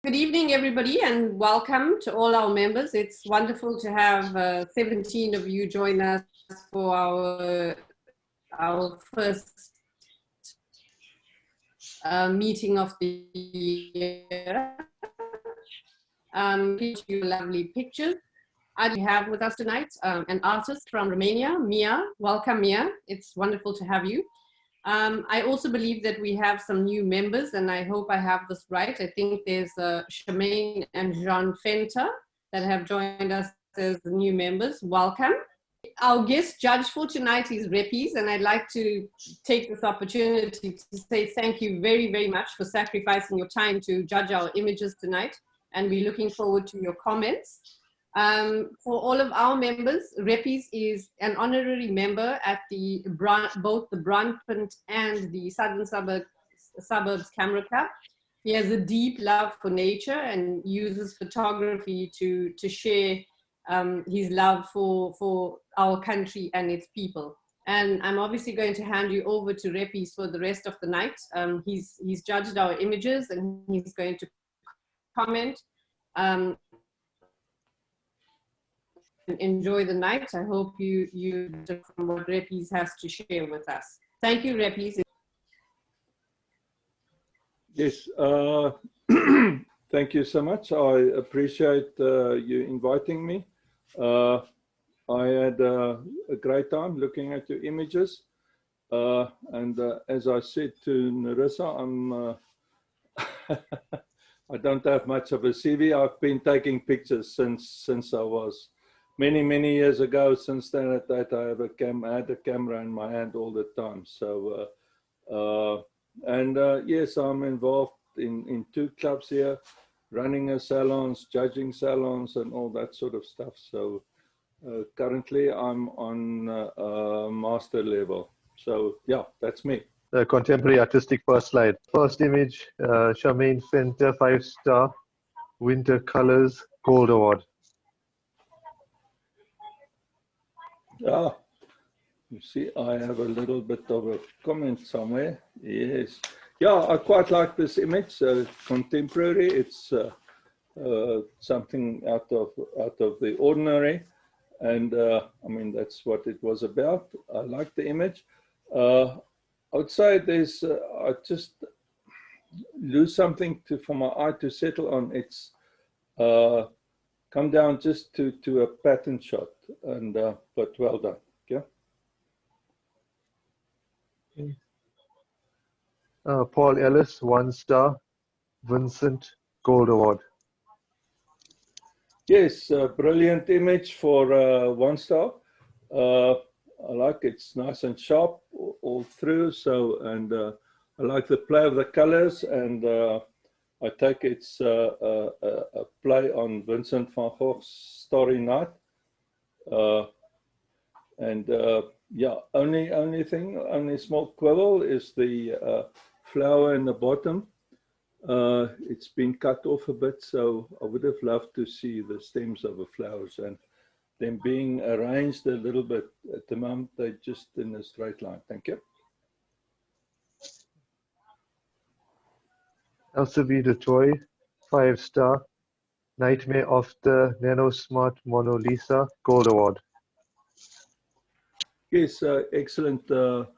Good evening, everybody, and welcome to all our members. It's wonderful to have 17 of you join us for our first meeting of the year. You lovely pictures. We have with us tonight an artist from Romania, Mia. Welcome, Mia. It's wonderful to have you. I also believe that we have some new members, and I hope I have this right. I think there's Charmaine and Jean Fenter that have joined us as new members. Welcome. Our guest judge for tonight is Reppies, and I'd like to take this opportunity to say thank you very, very much for sacrificing your time to judge our images tonight, and we're looking forward to your comments. For all of our members, Reppies is an honorary member at both the Brandpunt and the Southern Suburbs Camera Club. He has a deep love for nature and uses photography to share his love for our country and its people. And I'm obviously going to hand you over to Reppies for the rest of the night. He's judged our images and he's going to comment. Enjoy the night. I hope you from what Reppies has to share with us. Thank you, Reppies. Yes, thank you so much. I appreciate you inviting me. I had a great time looking at your images. And as I said to Narissa, I don't have much of a CV. I've been taking pictures since I was many years ago. Since then, I had a camera in my hand all the time. So, yes, I'm involved in 2 clubs here, running salons, judging salons, and all that sort of stuff. So, currently, I'm on master level. So, yeah, that's me. The contemporary artistic first slide. First image, Charmaine Fenter, 5-star, Winter Colors, Gold Award. Ah, you see, I have a little bit of a comment somewhere. Yes. Yeah, I quite like this image. Contemporary. It's something out of the ordinary. And I mean, that's what it was about. I like the image. I would say there's, I just lose something for my eye to settle on. It's come down just to a pattern shot, and but well done. Yeah. Paul Ellis, 1-star, Vincent, Gold Award. Yes, brilliant image for 1-star. I like it's nice and sharp all through. So, and I like the play of the colors, and I take it's a play on Vincent van Gogh's Starry Night. Yeah, only small quibble is the flower in the bottom. It's been cut off a bit, so I would have loved to see the stems of the flowers and them being arranged a little bit. At the moment, they're just in a straight line. Thank you. LCB de Troy, 5-star, Nightmare of the Nanosmart Mona Lisa, Gold Award. Yes, excellent sort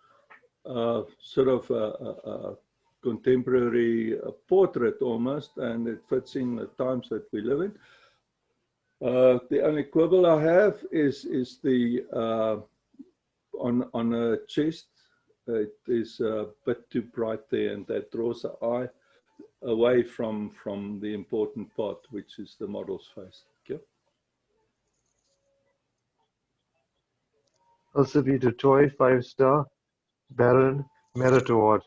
of contemporary portrait almost, and it fits in the times that we live in. The only quibble I have is the on a chest. It is a bit too bright there, and that draws the eye away from the important part, which is the model's face. Okay. LCB de Troy, 5-star, Baron, Merit Award.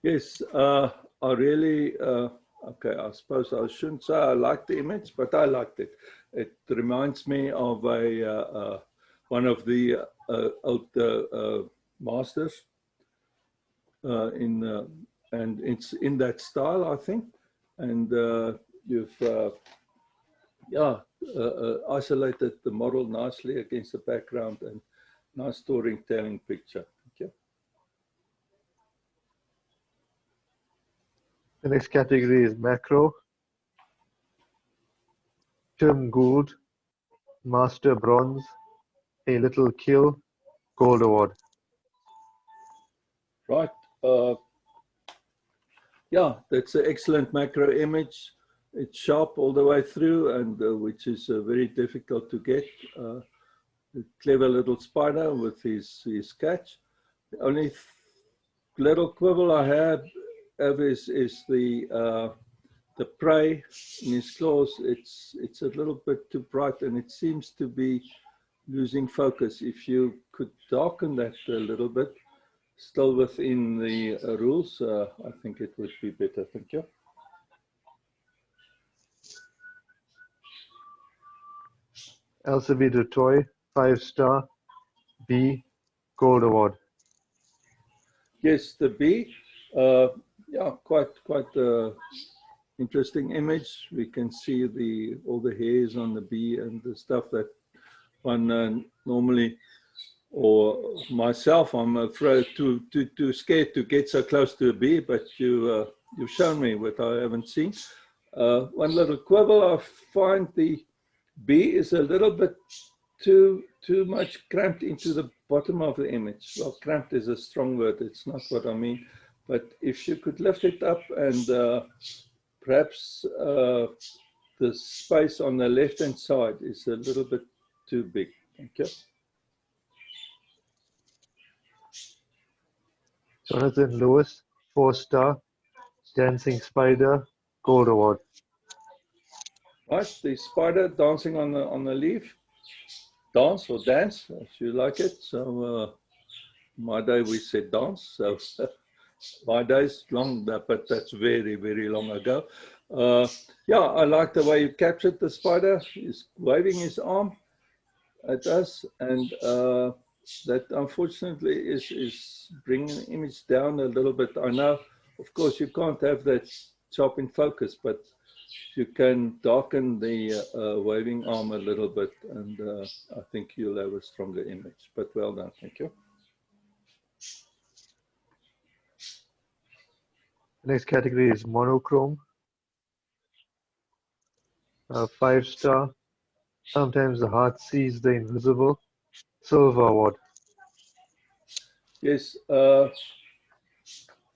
Yes, I really, okay, I suppose I shouldn't say I like the image, but I liked it. It reminds me of one of the old masters and it's in that style, I think. And you've, yeah, isolated the model nicely against the background, and nice storytelling picture. Thank you. The next category is macro. Tim Gould, Master Bronze, A Little Kill, Gold Award. Right. Yeah, that's an excellent macro image. It's sharp all the way through, and which is very difficult to get. A clever little spider with his catch. The only little quibble I have is the prey in his claws. It's a little bit too bright, and it seems to be losing focus. If you could darken that a little bit, still within the rules, I think it would be better. Thank you. Elsevier Toy, 5-star, B, Gold Award. Yes, the bee. Yeah, quite interesting image. We can see all the hairs on the bee and the stuff that one normally, or myself, I'm afraid too scared to get so close to a bee. But you've shown me what I haven't seen. One little quibble, I find the bee is a little bit too much cramped into the bottom of the image. Well, cramped is a strong word. It's not what I mean. But if you could lift it up and perhaps the space on the left-hand side is a little bit too big. Thank you. Jonathan Lewis, 4-star, Dancing Spider, Gold Award. Right, the spider dancing on the leaf. Dance or dance, if you like it. So my day we said dance. So my day's long, but that's very, very long ago. Yeah, I like the way you captured the spider. He's waving his arm at us, and that unfortunately is bringing the image down a little bit. I know, of course, you can't have that sharp in focus, but you can darken the waving arm a little bit, and I think you'll have a stronger image. But well done, thank you. Next category is monochrome. 5-star. Sometimes the heart sees the invisible. Silver Award. Yes,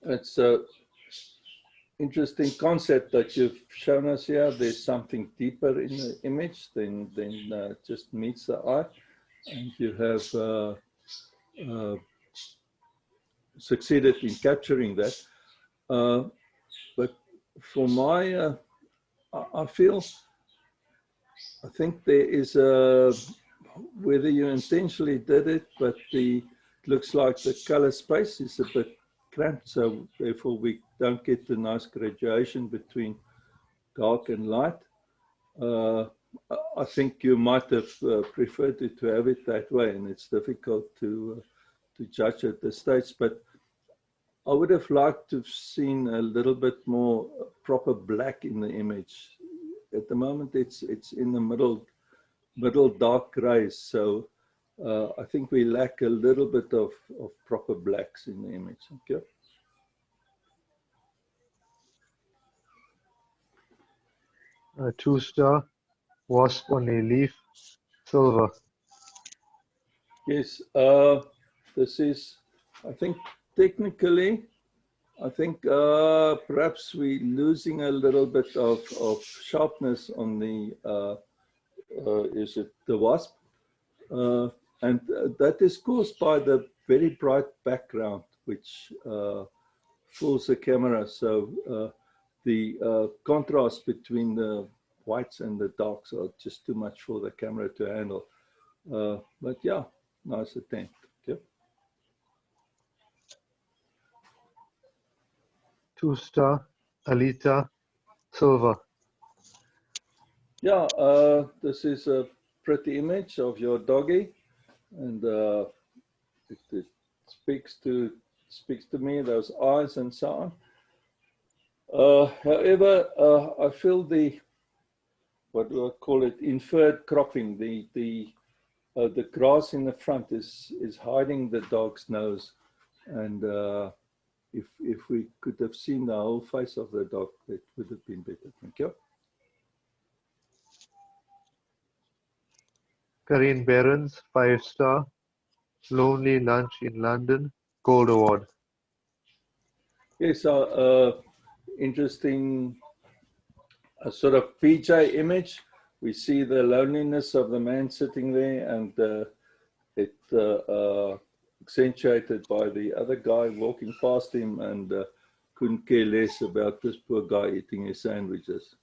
it's a interesting concept that you've shown us here. There's something deeper in the image than just meets the eye, and you have succeeded in capturing that. But for my, I think there is whether you intentionally did it, but it looks like the color space is a bit cramped, so therefore we don't get the nice graduation between dark and light. I think you might have preferred it to have it that way, and it's difficult to judge at this stage, but I would have liked to have seen a little bit more proper black in the image. At the moment, it's in the middle dark grays, so I think we lack a little bit of proper blacks in the image. Okay. 2-star, wasp on a leaf, silver. Yes, this is, I think, technically, I think perhaps we're losing a little bit of sharpness on the, is it the wasp? And that is caused by the very bright background, which fools the camera. So the contrast between the whites and the darks are just too much for the camera to handle. But yeah, nice attempt. Okay. 2-star, Alita, silver. Yeah, this is a pretty image of your doggy, and it speaks to me, those eyes and so on. However, I feel what do I call it, inferred cropping. The grass in the front is hiding the dog's nose, and if we could have seen the whole face of the dog, that would have been better. Thank you. Karine Behrens, 5-star. Lonely Lunch in London, Gold Award. Yes, interesting sort of PJ image. We see the loneliness of the man sitting there, and it accentuated by the other guy walking past him, and couldn't care less about this poor guy eating his sandwiches.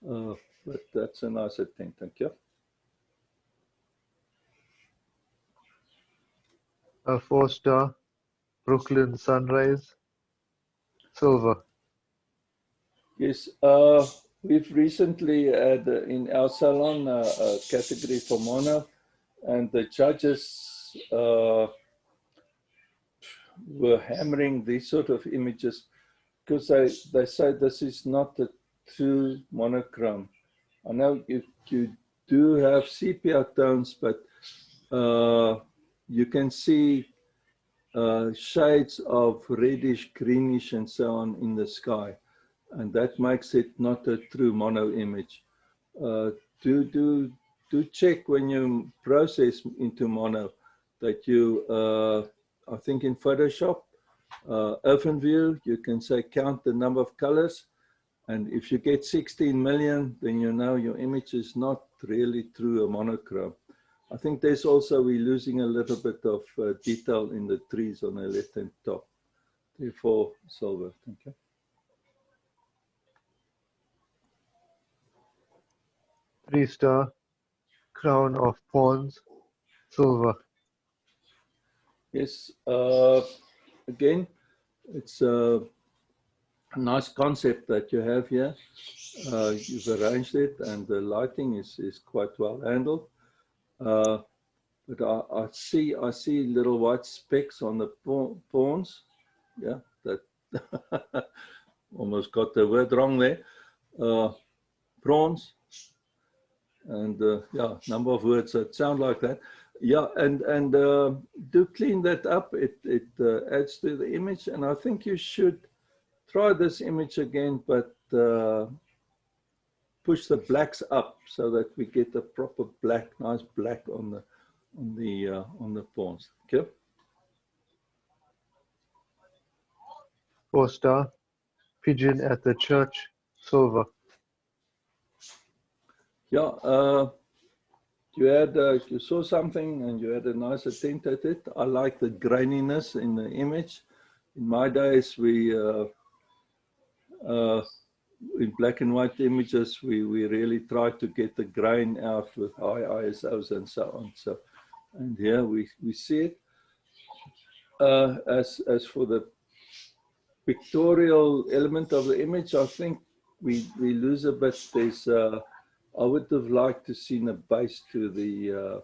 But that's a nice attempt. Thank you. A 4-star, Brooklyn Sunrise, silver. Yes, we've recently had in our salon a category for mono, and the judges were hammering these sort of images because they say this is not a true monochrome. I know you do have sepia tones, but you can see shades of reddish, greenish, and so on in the sky, and that makes it not a true mono image. Do check when you process into mono that you, I think in Photoshop, OpenView, you can say count the number of colors, and if you get 16 million, then you know your image is not really true a monochrome. I think there's also, we're losing a little bit of detail in the trees on the left-hand top. Therefore, silver. Thank you. Three-star, Crown of Thorns, silver. Yes, again, it's a nice concept that you have here. You've arranged it, and the lighting is quite well handled. But I see little white specks on the pawns. Yeah, that almost got the word wrong there. Prawns, and yeah, number of words that sound like that. Yeah, and do clean that up. It adds to the image, and I think you should try this image again, but push the blacks up so that we get a proper black, nice black on the pawns. Okay. 4-star, Pigeon at the Church, silver. Yeah, you saw something and you had a nice attempt at it. I like the graininess in the image. In my days, we in black and white images, we really try to get the grain out with high ISOs and so on. So, and here we see it. As for the pictorial element of the image, I think we lose a bit. There's I would have liked to seen a base to the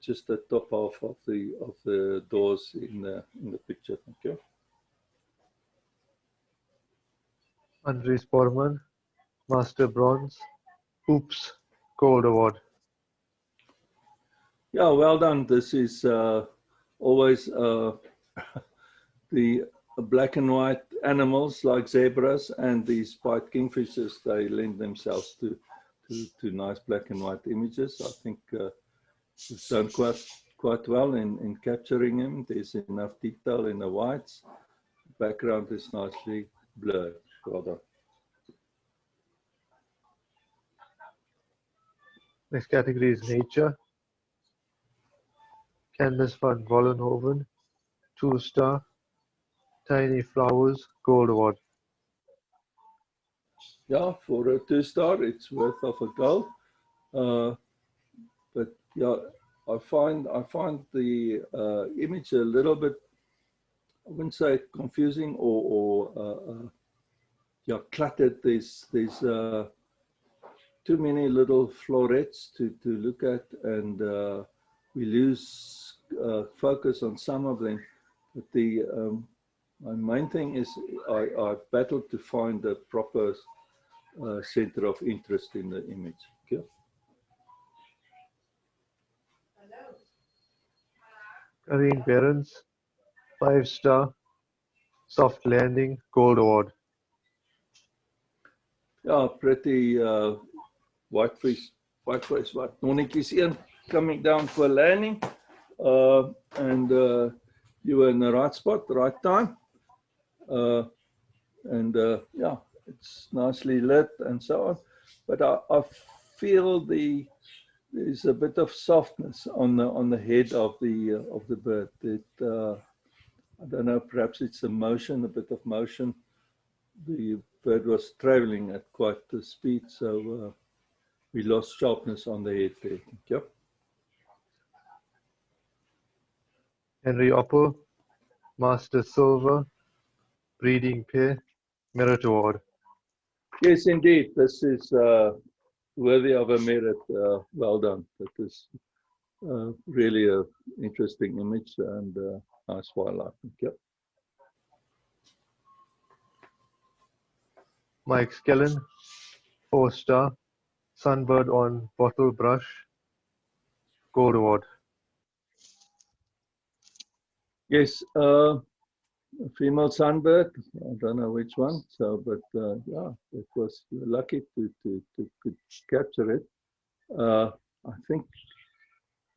just the top half of the doors in the picture. Thank you. Andries Borman, Master Bronze, Oops, Gold Award. Yeah, well done. This is always the black and white animals like zebras and these white kingfishers. They lend themselves to nice black and white images. I think you've done quite well in capturing them. There's enough detail in the whites. The background is nicely blurred. Well done. Next category is Nature. Candace van Vollenhoven, 2-star, Tiny Flowers, Gold Award. Yeah, for a 2-star, it's worth of a go. But yeah, I find the image a little bit, I wouldn't say confusing or yeah, cluttered. There's too many little florets to look at, and we lose focus on some of them. But the my main thing is I battled to find the proper center of interest in the image. Okay. Karine Behrens, 5-star, Soft landing, gold award. Yeah, pretty whitefish, what nonnetjies een coming down for landing, and you were in the right spot, right time, and yeah, it's nicely lit and so on. But I feel there's a bit of softness on the head of the bird. I don't know, perhaps it's a motion, a bit of motion. The bird was traveling at quite the speed, so we lost sharpness on the head there. Yep. Henry Oppo, Master Silver, breeding pair, merit award. Yes, indeed. This is worthy of a merit. Well done. That is really an interesting image and nice wildlife. Yep. Mike Skellen, 4-star, sunbird on bottle brush, gold award. Yes, a female sunbird. I don't know which one. So, but yeah, it was lucky to capture it. I think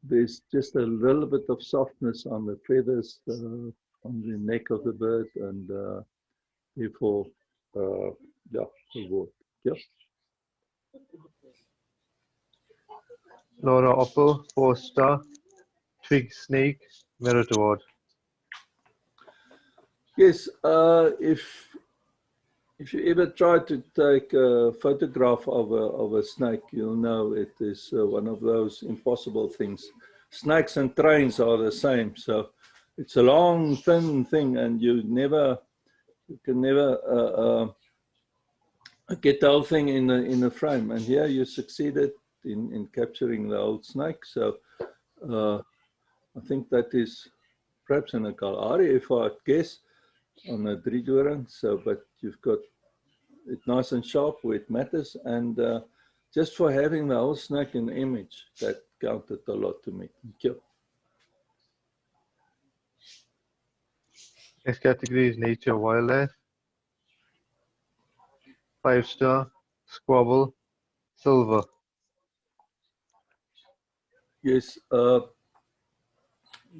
there's just a little bit of softness on the feathers, on the neck of the bird, and therefore, yeah, award. Yep. Laura Oppo, 4-star, twig snake, merit award. Yes, if you ever try to take a photograph of a snake, you'll know it is one of those impossible things. Snakes and trains are the same, so it's a long, thin thing, and you can never get the whole thing in the frame. And here you succeeded in capturing the old snake. So I think that is perhaps in a Kalahari, if I guess, on a driedoring. So, but you've got it nice and sharp where it matters, and just for having the whole snake in the image, that counted a lot to me. Thank you. Next category is nature wildlife. 5-star, squabble, silver. Yes,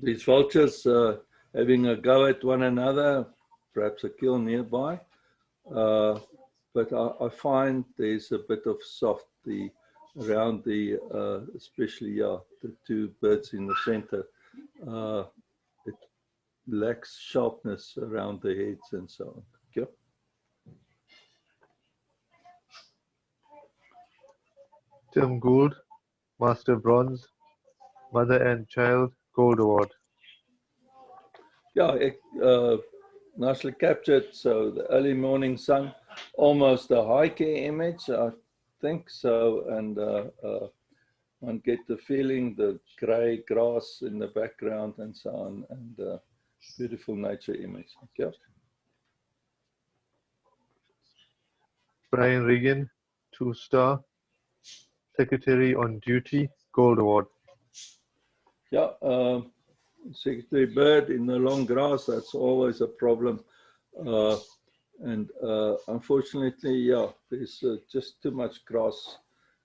these vultures having a go at one another, perhaps a kill nearby. But I find there's a bit of softy around the, especially the two birds in the center. It lacks sharpness around the heads and so on. Okay. Tim Gould, Master Bronze, Mother and Child, gold award. Yeah, nicely captured. So the early morning sun, almost a high care image, I think so. And one get the feeling, the gray grass in the background and so on, and beautiful nature image. Okay. Brian Regan, 2-star, Secretary on Duty, gold award. Yeah, secretary bird in the long grass, that's always a problem. And unfortunately, yeah, there's just too much grass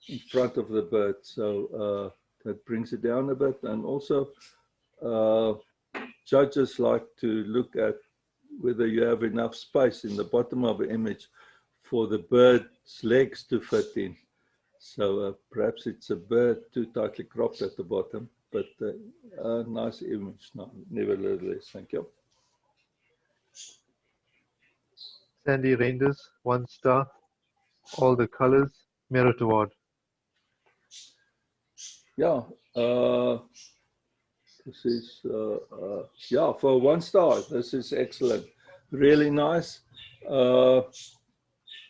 in front of the bird. So that brings it down a bit. And also, judges like to look at whether you have enough space in the bottom of the image for the bird's legs to fit in. So perhaps it's a bird too tightly cropped at the bottom, but a nice image, nevertheless. Thank you. Sandy Reinders, 1-star, all the colors, merit award. Yeah, this is, yeah, for 1-star, this is excellent. Really nice.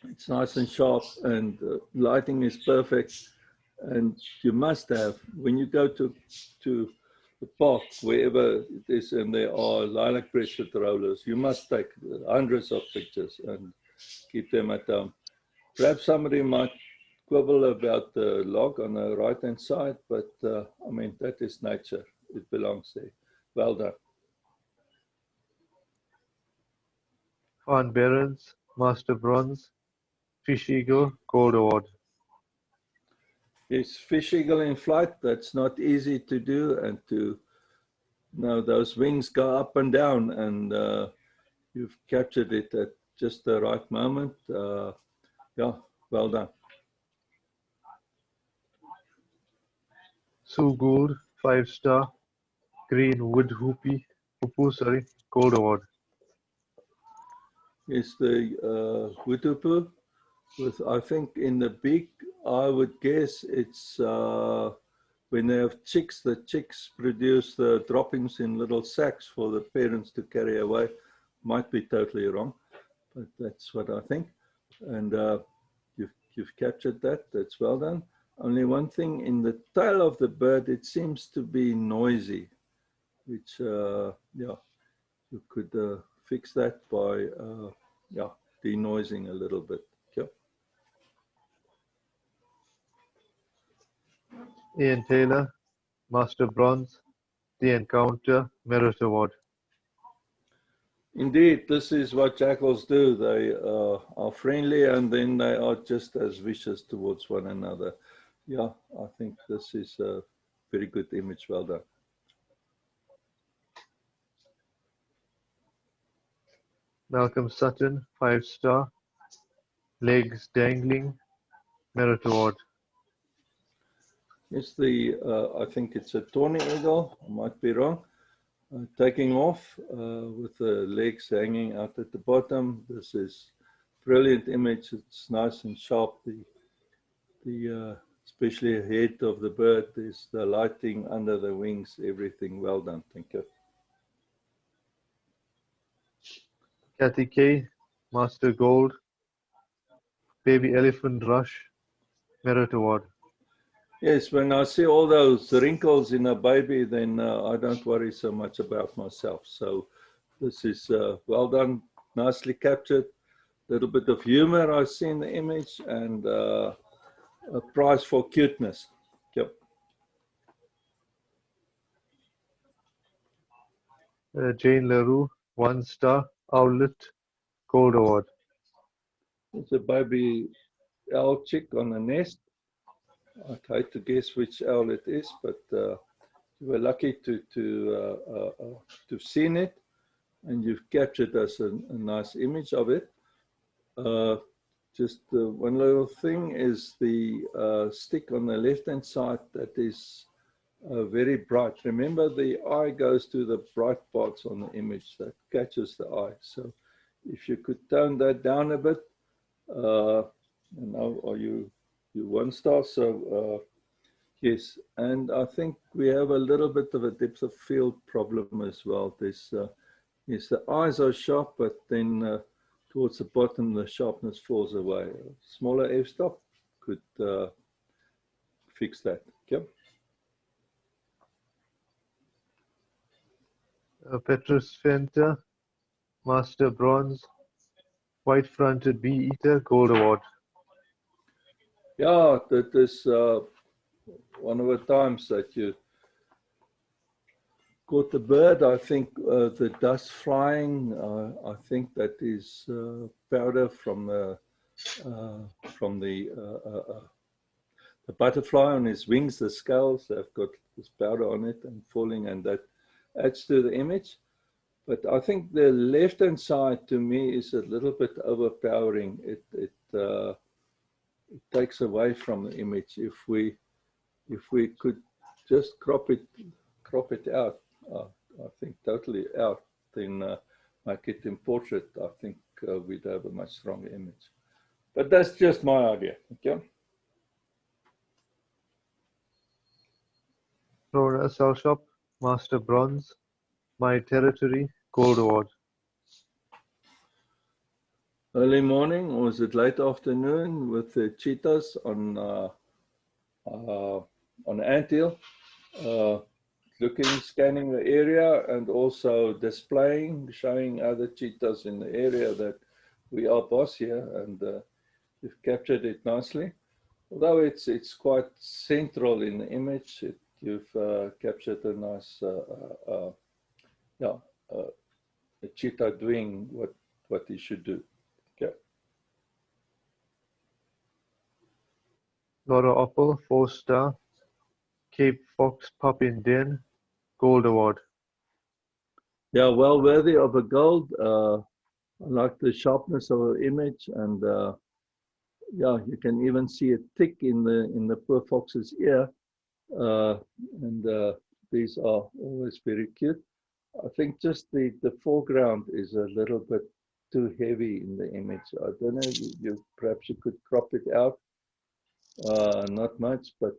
It's nice and sharp, and lighting is perfect. And you must have, when you go to the park, wherever it is, and there are lilac breasted rollers, you must take hundreds of pictures and keep them at home. Perhaps somebody might quibble about the log on the right-hand side, but I mean, that is nature. It belongs there. Well done. On Barons, Master Bronze, Fish Eagle, Gold Award. Yes, fish eagle in flight, that's not easy to do, and to know those wings go up and down, and you've captured it at just the right moment. Yeah, well done. Sue Gould, 5-star, Green Wood Hoopoe, sorry, Gold Award. Yes, the Hutupu, with, I think in the beak, I would guess it's when they have chicks, the chicks produce the droppings in little sacks for the parents to carry away. Might be totally wrong, but that's what I think. And you've captured that, that's well done. Only one thing, in the tail of the bird, it seems to be noisy, which, yeah, you could fix that by, yeah, denoising a little bit. Yep. Ian Taylor, Master Bronze, The Encounter, Merit Award. Indeed, this is what jackals do. They are friendly, and then they are just as vicious towards one another. Yeah, I think this is a very good image. Well done. Malcolm Sutton, 5-star, Legs Dangling, Merit Award. It's the, I think it's a tawny eagle, I might be wrong, taking off with the legs hanging out at the bottom. This is brilliant image. It's nice and sharp. The especially head of the bird, is the lighting under the wings, everything well done. Thank you. Kathy Kay, Master Gold, Baby Elephant Rush, Merit Award. Yes, when I see all those wrinkles in a baby, then I don't worry so much about myself. So this is well done, nicely captured. A little bit of humor I see in the image, and a prize for cuteness. Yep. Jane LaRue, 1-star, Owlet, Gold Award. It's a baby owl chick on a nest. I'd hate to guess which owl it is, but you were lucky to have seen it, and you've captured us a nice image of it. Just one little thing is the stick on the left-hand side that is very bright. Remember, the eye goes to the bright parts on the image that catches the eye. So if you could tone that down a bit, and now are you 1-star? So yes, and I think we have a little bit of a depth of field problem as well. There's yes, the eyes are sharp, but then towards the bottom the sharpness falls away. A smaller f-stop could fix that. Okay. Petrus Fenter, Master Bronze, White-Fronted Bee-Eater, Gold Award. Yeah, that is one of the times that you caught the bird. I think the dust flying, I think that is powder from the butterfly on his wings, the scales have got this powder on it and falling, and that adds to the image. But I think the left-hand side to me is a little bit overpowering. It takes away from the image. If we could just crop it out, I think totally out, then make it in portrait, I think we'd have a much stronger image. But that's just my idea. Okay. Flora Salshop, Master Bronze, My Territory, Gold Award. Early morning, or was it late afternoon, with the cheetahs on anthill, looking, scanning the area, and also displaying, showing other cheetahs in the area that we are boss here, and we've captured it nicely. Although it's quite central in the image, you've captured a nice, a cheetah doing what what he should do. Okay. Laura Opel, 4-star. Cape Fox Poppin Den, Gold Award. Yeah, well worthy of a gold. I like the sharpness of the image, and yeah, you can even see a tick in the poor fox's ear, and these are always very cute. I think just the foreground is a little bit too heavy in the image. I don't know. Perhaps you could crop it out. Not much, but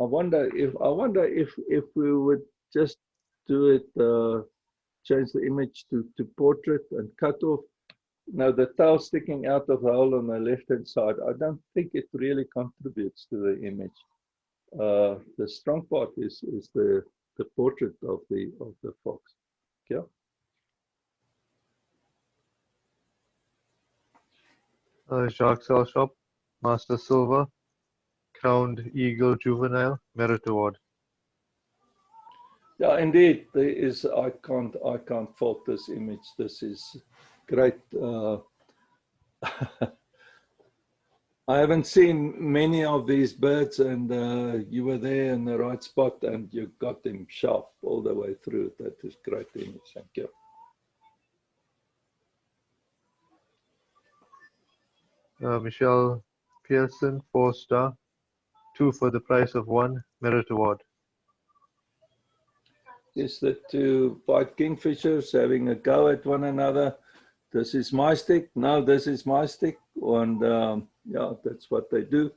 I wonder if we would just do it. Change the image to portrait and cut off. Now the tail sticking out of the hole on the left-hand side, I don't think it really contributes to the image. The strong part is the portrait of the fox. Yeah. Shark Cell Shop, Master Silver, Crowned Eagle Juvenile, Merit Award. Yeah, indeed. There is. I can't fault this image. This is great. I haven't seen many of these birds, and you were there in the right spot, and you got them sharp all the way through. That is great image. Thank you. Michelle Pearson, 4-star. 2 for the price of 1, Merit Award. Is the two white kingfishers having a go at one another? This is my stick. No, this is my stick. And yeah, that's what they do.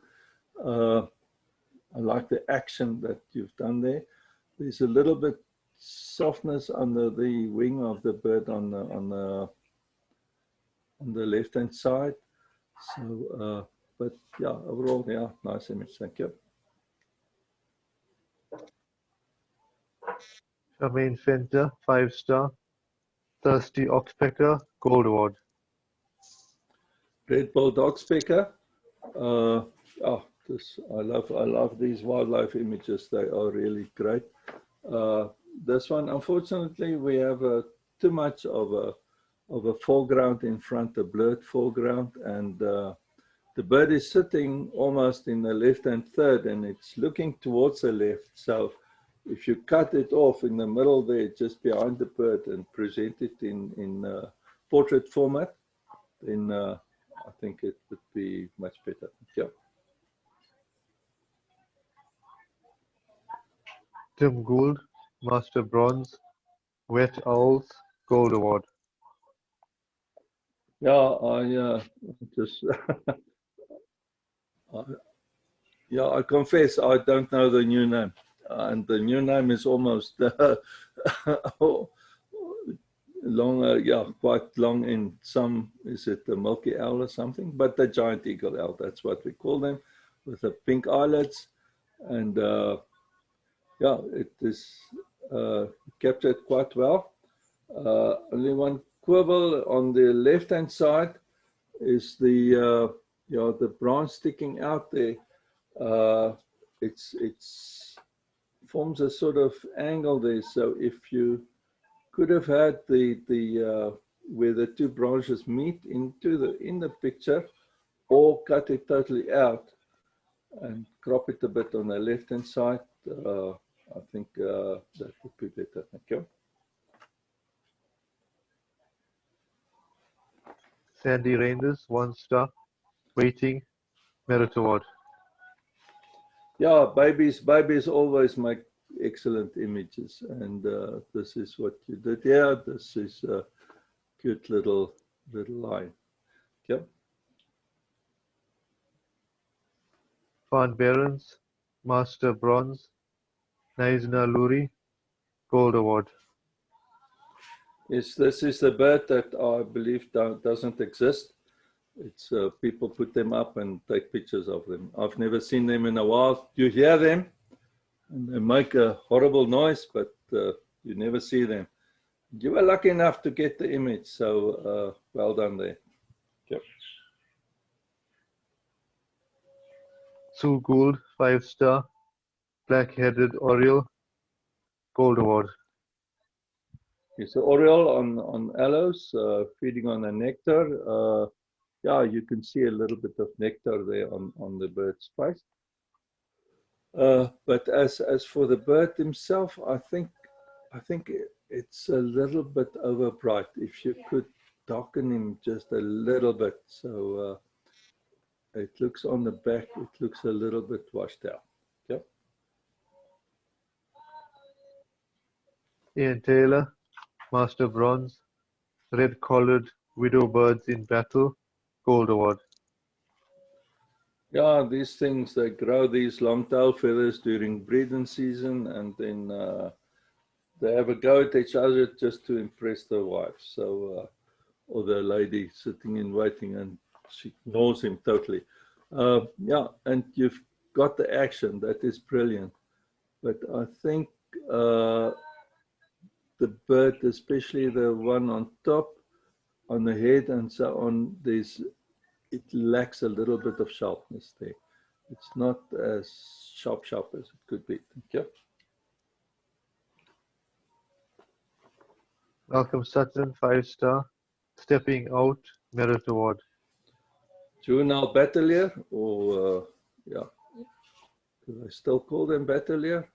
I like the action that you've done there. There's a little bit softness under the wing of the bird on the left-hand side. So, but yeah, overall, yeah, nice image. Thank you. Charmaine Fenter, 5-star. Thirsty Oxpecker, Gold Award. Red Bull Oxpecker. Oh, I love these wildlife images. They are really great. This one, unfortunately, we have too much of a foreground in front, a blurred foreground, and the bird is sitting almost in the left-hand third, and it's looking towards the left. So if you cut it off in the middle there, just behind the bird, and present it in portrait format, then I think it would be much better. Yeah. Tim Gould, Master Bronze, Wet Owls, Gold Award. Yeah, I just yeah, I confess I don't know the new name, and the new name is almost long, yeah, quite long in some. Is it the milky owl or something? But the giant eagle owl, that's what we call them, with the pink eyelids, and yeah, it is captured quite well. Only one quibble on the left-hand side is the the branch sticking out there. It's forms a sort of angle there. So if you could have had the where the two branches meet in the picture, or cut it totally out and crop it a bit on the left-hand side, I think that would be better. Thank you. Sandy Reinders, 1-star. Waiting, Merit Award. Yeah, babies always make excellent images, and this is what you did here. This is a cute little line. Yep. Van Berens, Master Bronze, Naizna Luri, Gold Award. Yes, this is the bird that I believe doesn't exist. It's people put them up and take pictures of them. I've never seen them in a while. You hear them, and they make a horrible noise, but you never see them. You were lucky enough to get the image, so well done there. Yep. Sue Gould, 5-star. Black-headed Oriole, Gold Award. It's an oriole on aloes, feeding on a nectar. Yeah, you can see a little bit of nectar there on the bird's face. But as for the bird himself, I think it's a little bit over bright. If you could darken him just a little bit, so it looks on the back, it looks a little bit washed out. Yep. Ian Taylor, Master Bronze, red-collared widow birds in battle, Gold Award. Yeah, these things, they grow these long tail feathers during breeding season, and then they have a go at each other just to impress their wife. So, or the lady sitting in waiting, and she ignores him totally. Yeah, and you've got the action. That is brilliant. But I think the bird, especially the one on top, on the head and so on, it lacks a little bit of sharpness there. It's not as sharp as it could be. Thank you. Malcolm Sutton, 5-star, stepping out, Merit Award. Juvenile Battalier, or yeah, do I still call them Battalier?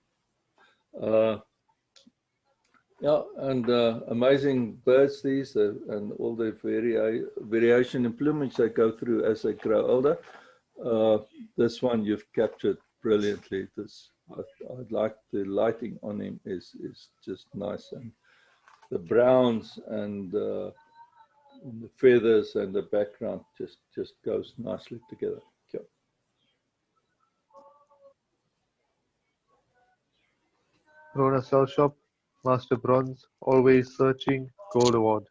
Yeah, and amazing birds these, and all the variation in plumage they go through as they grow older. This one you've captured brilliantly. I'd like the lighting on him is just nice, and the browns and the feathers and the background just goes nicely together. Okay. Rona Selshop, Master Bronze, always searching, Gold Award.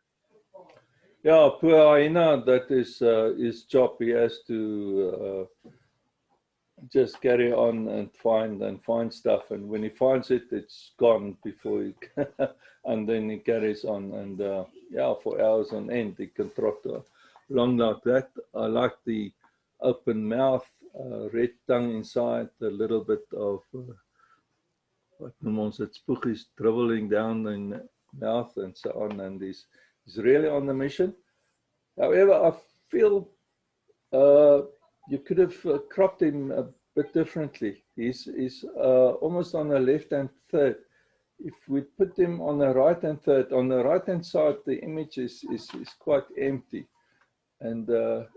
Yeah, poor hyena, that is his job. He has to just carry on and find stuff, and when he finds it, it's gone before he and then he carries on, and yeah, for hours on end he can trot along like that. I like the open mouth, red tongue inside, a little bit of what noem it, spookies dribbling down in the mouth and so on, and he's really on the mission. However, I feel you could have cropped him a bit differently. He's almost on the left-hand third. If we put him on the right-hand third, on the right-hand side, the image is quite empty. And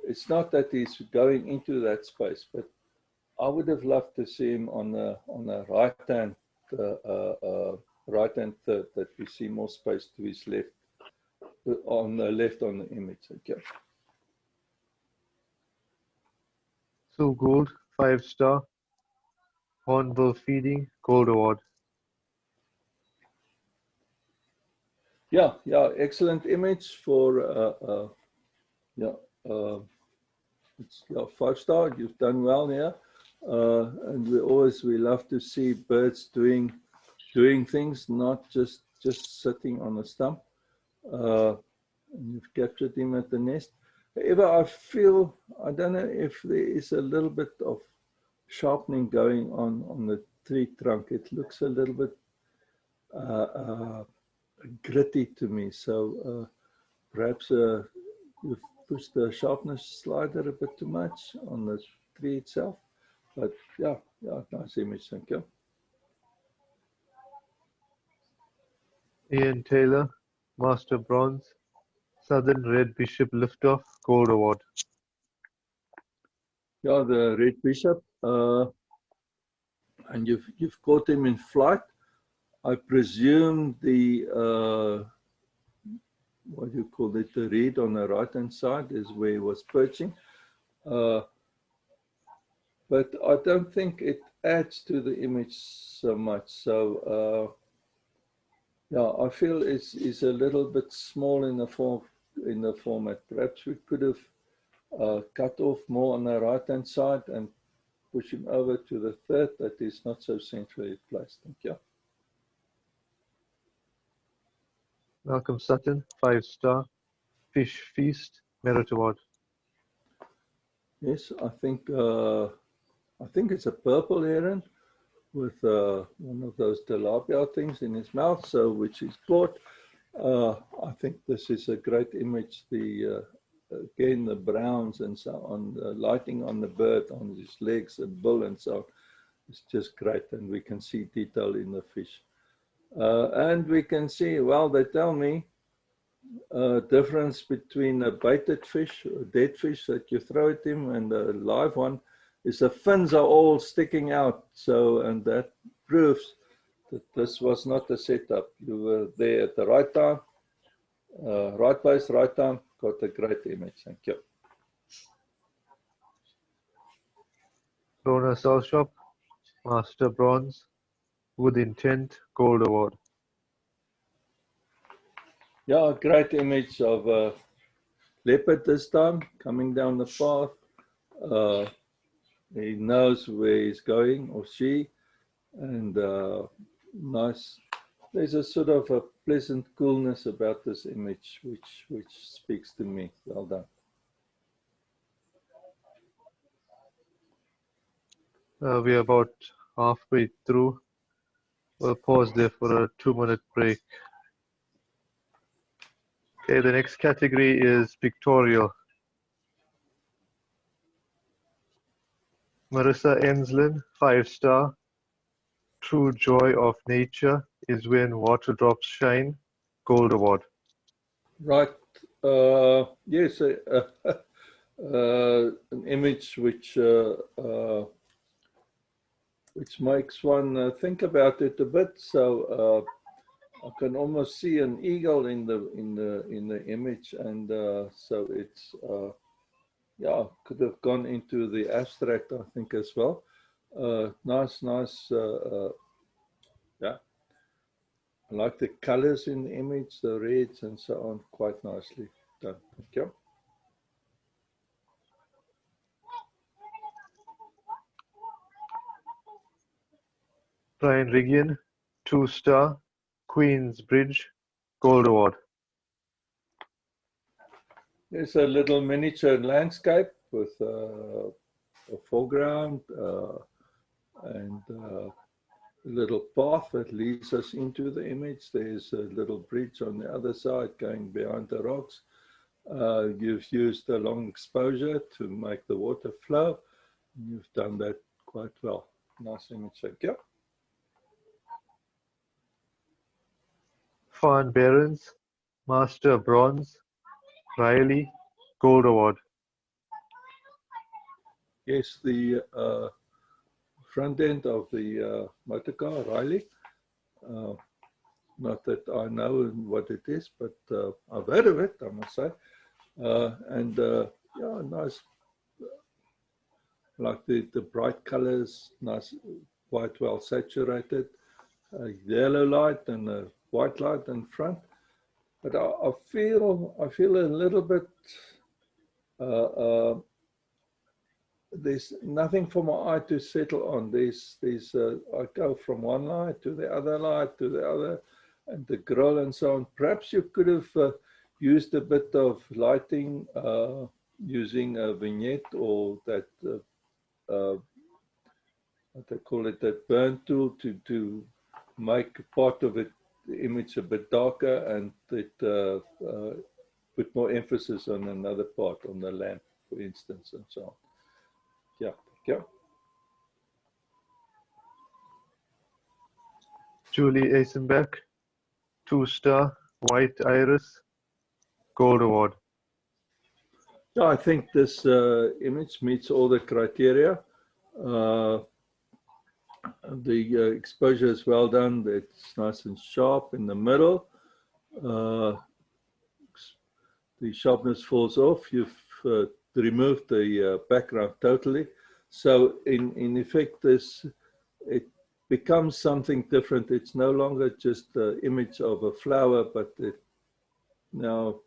it's not that he's going into that space, but I would have loved to see him on the right-hand third, that we see more space to his left, on the left on the image. Okay. Sue Gould, 5-star, Hornbill feeding, Gold Award. Yeah, excellent image for it's 5-star. You've done well here, and we love to see birds doing things, not just sitting on a stump. And you've captured him at the nest. However, I don't know if there is a little bit of sharpening going on the tree trunk. It looks a little bit gritty to me. So perhaps you've pushed the sharpness slider a bit too much on the tree itself. But yeah, nice image. Thank you. Ian Taylor, Master Bronze, Southern Red Bishop Liftoff, Gold Award. Yeah, the Red Bishop, and you've caught him in flight. I presume the what do you call it? The reed on the right hand side is where he was perching, but I don't think it adds to the image so much. So yeah, I feel it's a little bit small in the format. Perhaps we could have cut off more on the right hand side and push him over to the third that is not so centrally placed. Thank you. Malcolm Sutton, 5-star, Fish Feast, Merit Award. Yes, I think it's a purple heron with one of those tilapia things in his mouth, so which is caught. I think this is a great image. Again, the browns and so on, the lighting on the bird, on his legs, the bill and so on. It's just great, and we can see detail in the fish. And we can see, well, they tell me, difference between a baited fish, a dead fish that you throw at him, and a live one is the fins are all sticking out. So, and that proves that this was not a setup. You were there at the right time, right place, right time. Got a great image. Thank you. Lona South Shop, Master Bronze, Wood Intent, Gold Award. Yeah, a great image of a leopard this time, coming down the path. He knows where he's going, or she, and nice. There's a sort of a pleasant coolness about this image, which speaks to me. Well done. We're about halfway through. We'll pause there for a 2-minute break. Okay, the next category is pictorial. Marissa Enslin, 5-star. True joy of nature is when water drops shine. Gold Award. Right. Yes, an image which makes one think about it a bit. So I can almost see an eagle in the image, and so it's yeah, could have gone into the abstract, I think, as well. Nice, yeah. I like the colors in the image, the reds and so on, quite nicely done. Thank you. Brian Rigian, 2-star. Queen's Bridge, Gold Award. There's a little miniature landscape with a foreground and a little path that leads us into the image. There's a little bridge on the other side going behind the rocks. You've used a long exposure to make the water flow. You've done that quite well. Nice image, thank you. Fawn Behrens, Master Bronze. Riley, Gold Award. Yes, the front end of the motor car, Riley. Not that I know what it is, but I've heard of it, I must say. And yeah, nice, like the bright colors, nice, quite well saturated. Yellow light and a white light in front. But I feel a little bit, there's nothing for my eye to settle on. I go from one light to the other, and the grill and so on. Perhaps you could have used a bit of lighting using a vignette or that, what they call it, that burn tool to make part of it, the image a bit darker, and it put more emphasis on another part, on the lamp, for instance, and so on. Yeah, yeah. Julie Eisenbeck, 2-star, White Iris, Gold Award. Yeah, I think this image meets all the criteria. The exposure is well done. It's nice and sharp in the middle. The sharpness falls off. You've removed the background totally. So in effect, it becomes something different. It's no longer just the image of a flower, but it now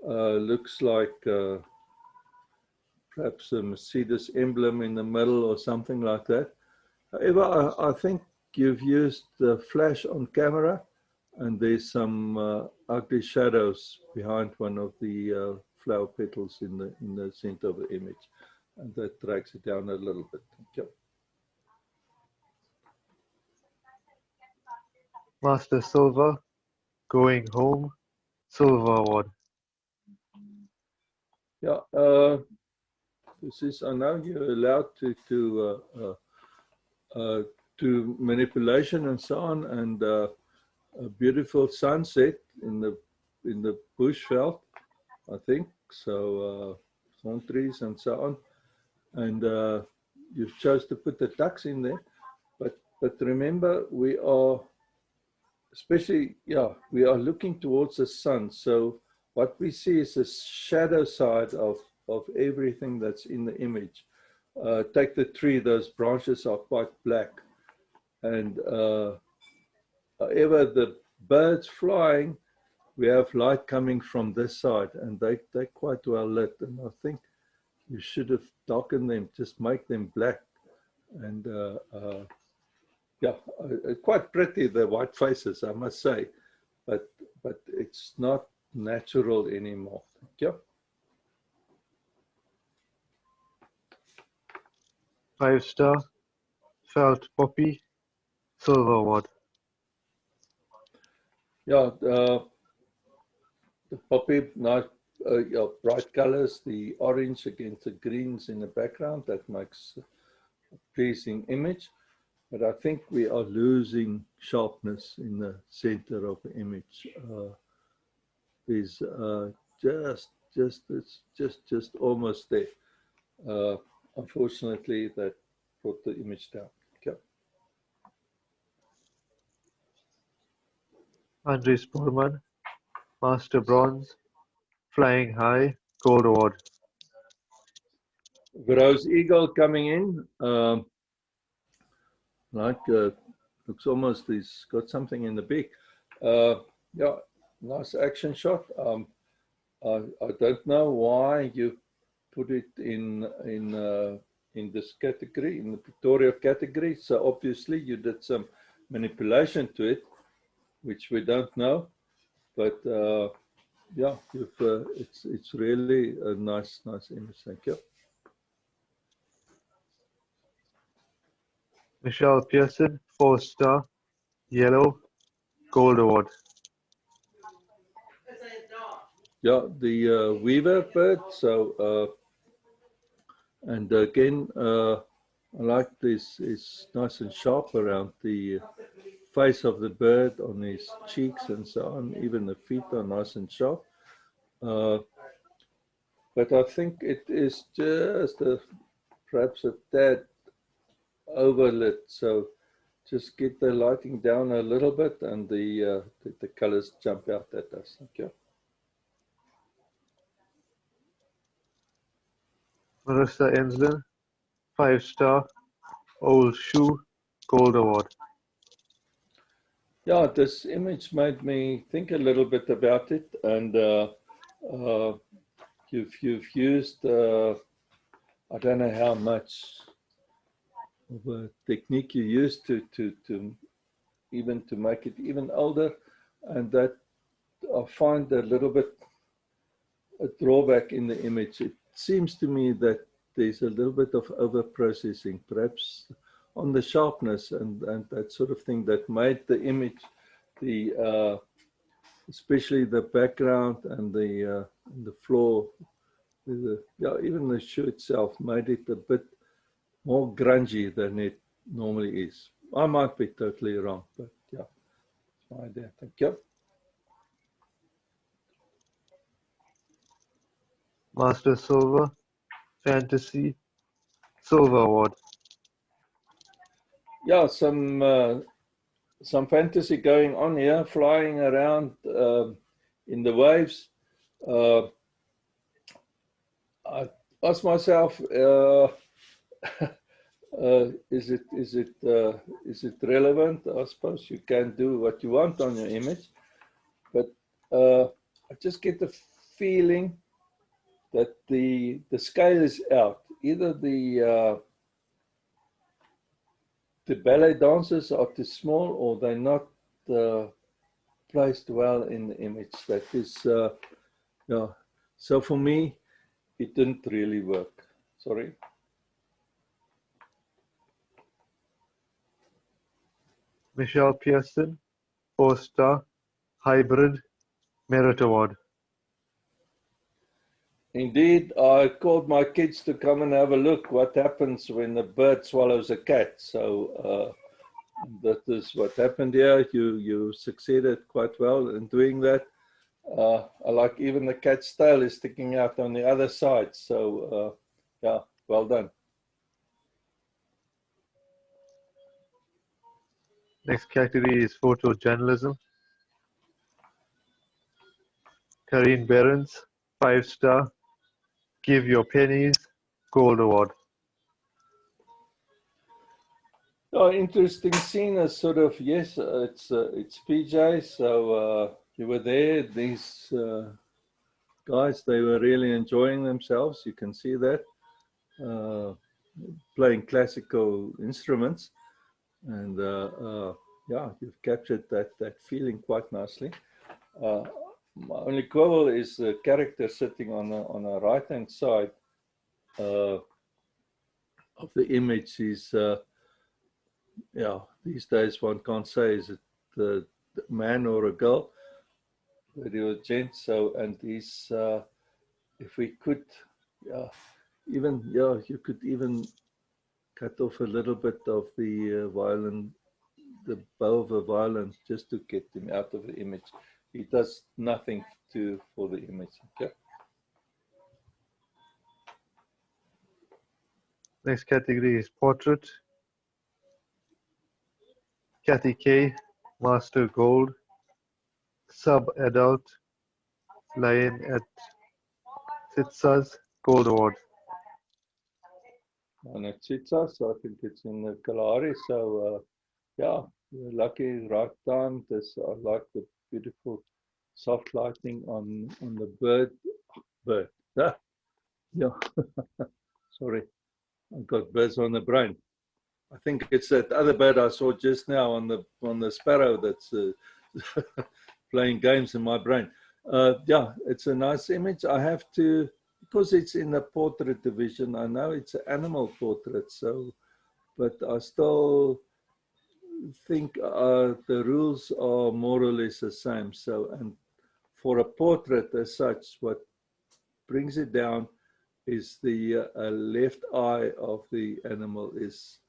looks like perhaps a Mercedes emblem in the middle or something like that. However, I think you've used the flash on camera, and there's some ugly shadows behind one of the flower petals in the center of the image, and that drags it down a little bit. Thank you. Master Silver, Going Home, Silver Award. Yeah, this is, I know you're allowed to manipulation and so on, and a beautiful sunset in the bushveld, I think. So thorn trees and so on, and you chose to put the ducks in there, but remember, we are especially, yeah, we are looking towards the sun. So what we see is the shadow side of everything that's in the image. Take the tree; those branches are quite black, and however, the birds flying, we have light coming from this side, and they're quite well lit. And I think you should have darkened them, just make them black. And yeah, quite pretty, the white faces, I must say, but it's not natural anymore. Thank you. 5-star, Felt Poppy, Silver Award. Yeah, the poppy, nice, yeah, bright colors, the orange against the greens in the background, that makes a pleasing image. But I think we are losing sharpness in the center of the image. Is it's just almost there. Unfortunately, that brought the image down. Okay. Andre Sporman, Master Bronze, Flying High, Gold Award. Rose Eagle coming in. Looks almost, he's got something in the beak. Yeah, nice action shot. I don't know why you put it in this category, in the pictorial category. So obviously you did some manipulation to it, which we don't know. But yeah, it's really a nice image. Thank you. Michelle Pearson, 4-star, Yellow, Gold Award. Yeah, the weaver bird. So and again, I like this. It's nice and sharp around the face of the bird, on his cheeks and so on. Even the feet are nice and sharp. But I think it is just perhaps a tad overlit. So just get the lighting down a little bit, and the colors jump out at us. Okay. Marissa Enslin, 5-star, Old Shoe, Gold Award. Yeah, this image made me think a little bit about it, and you've used I don't know how much of a technique you used to even to make it even older, and that I find a little bit a drawback in the image. It seems to me that there's a little bit of over processing, perhaps on the sharpness and that sort of thing, that made the image, the especially the background and the floor, yeah, even the shoe itself made it a bit more grungy than it normally is. I might be totally wrong, but yeah, that's my idea. Thank you. Master Silver, Fantasy, Silver Award. Yeah, some fantasy going on here, flying around in the waves. I ask myself, is it relevant? I suppose you can do what you want on your image, but I just get the feeling that the scale is out. Either the ballet dancers are too small, or they're not placed well in the image. That is, yeah. So for me, it didn't really work. Sorry. Michelle Pearson, 4-star, hybrid, Merit Award. Indeed, I called my kids to come and have a look what happens when a bird swallows a cat. So that is what happened here. You succeeded quite well in doing that. I like even the cat's tail is sticking out on the other side. So yeah, well done. Next category is photojournalism. Karine Behrens, 5-star. Give Your Pennies, Gold Award. Oh, interesting scene is sort of, yes, it's PJ. So you were there. These guys, they were really enjoying themselves. You can see that. Playing classical instruments. And yeah, you've captured that feeling quite nicely. My only quibble is the character sitting on the right-hand side of the image. Is yeah, these days one can't say is it the man or a girl, but he was gent. So, and he's if we could, yeah, even you could even cut off a little bit of the violin, the bow of a violin, just to get him out of the image. He does nothing for the image. Okay. Next category is portrait. Kathy K, Master Gold. Sub-adult, Lion at Sitsa's Gold Award. And it's Sitsa, so I think it's in the Kalahari. So yeah, you're lucky, right time. This, I like the beautiful soft lighting on the bird. Ah, yeah. Sorry, I've got birds on the brain. I think it's that other bird I saw just now on the sparrow that's playing games in my brain. Yeah, it's a nice image. I have to, because it's in the portrait division, I know it's an animal portrait, so, but I still think the rules are more or less the same. So, and for a portrait as such, what brings it down is the left eye of the animal is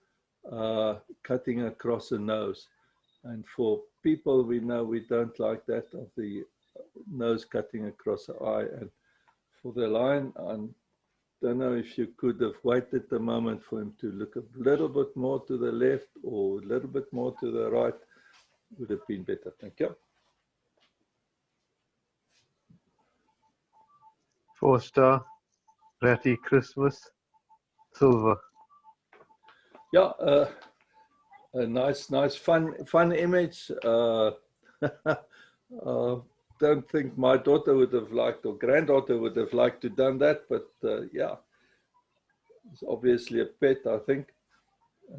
cutting across the nose. And for people we know, we don't like that, of the nose cutting across the eye. And for the lion, I don't know if you could have waited a moment for him to look a little bit more to the left or a little bit more to the right, would have been better. Thank you. 4-star, Ratty Christmas, Silver. Yeah, a nice, fun image. Don't think my daughter would have liked, or granddaughter would have liked to done that, but yeah, it's obviously a pet, I think,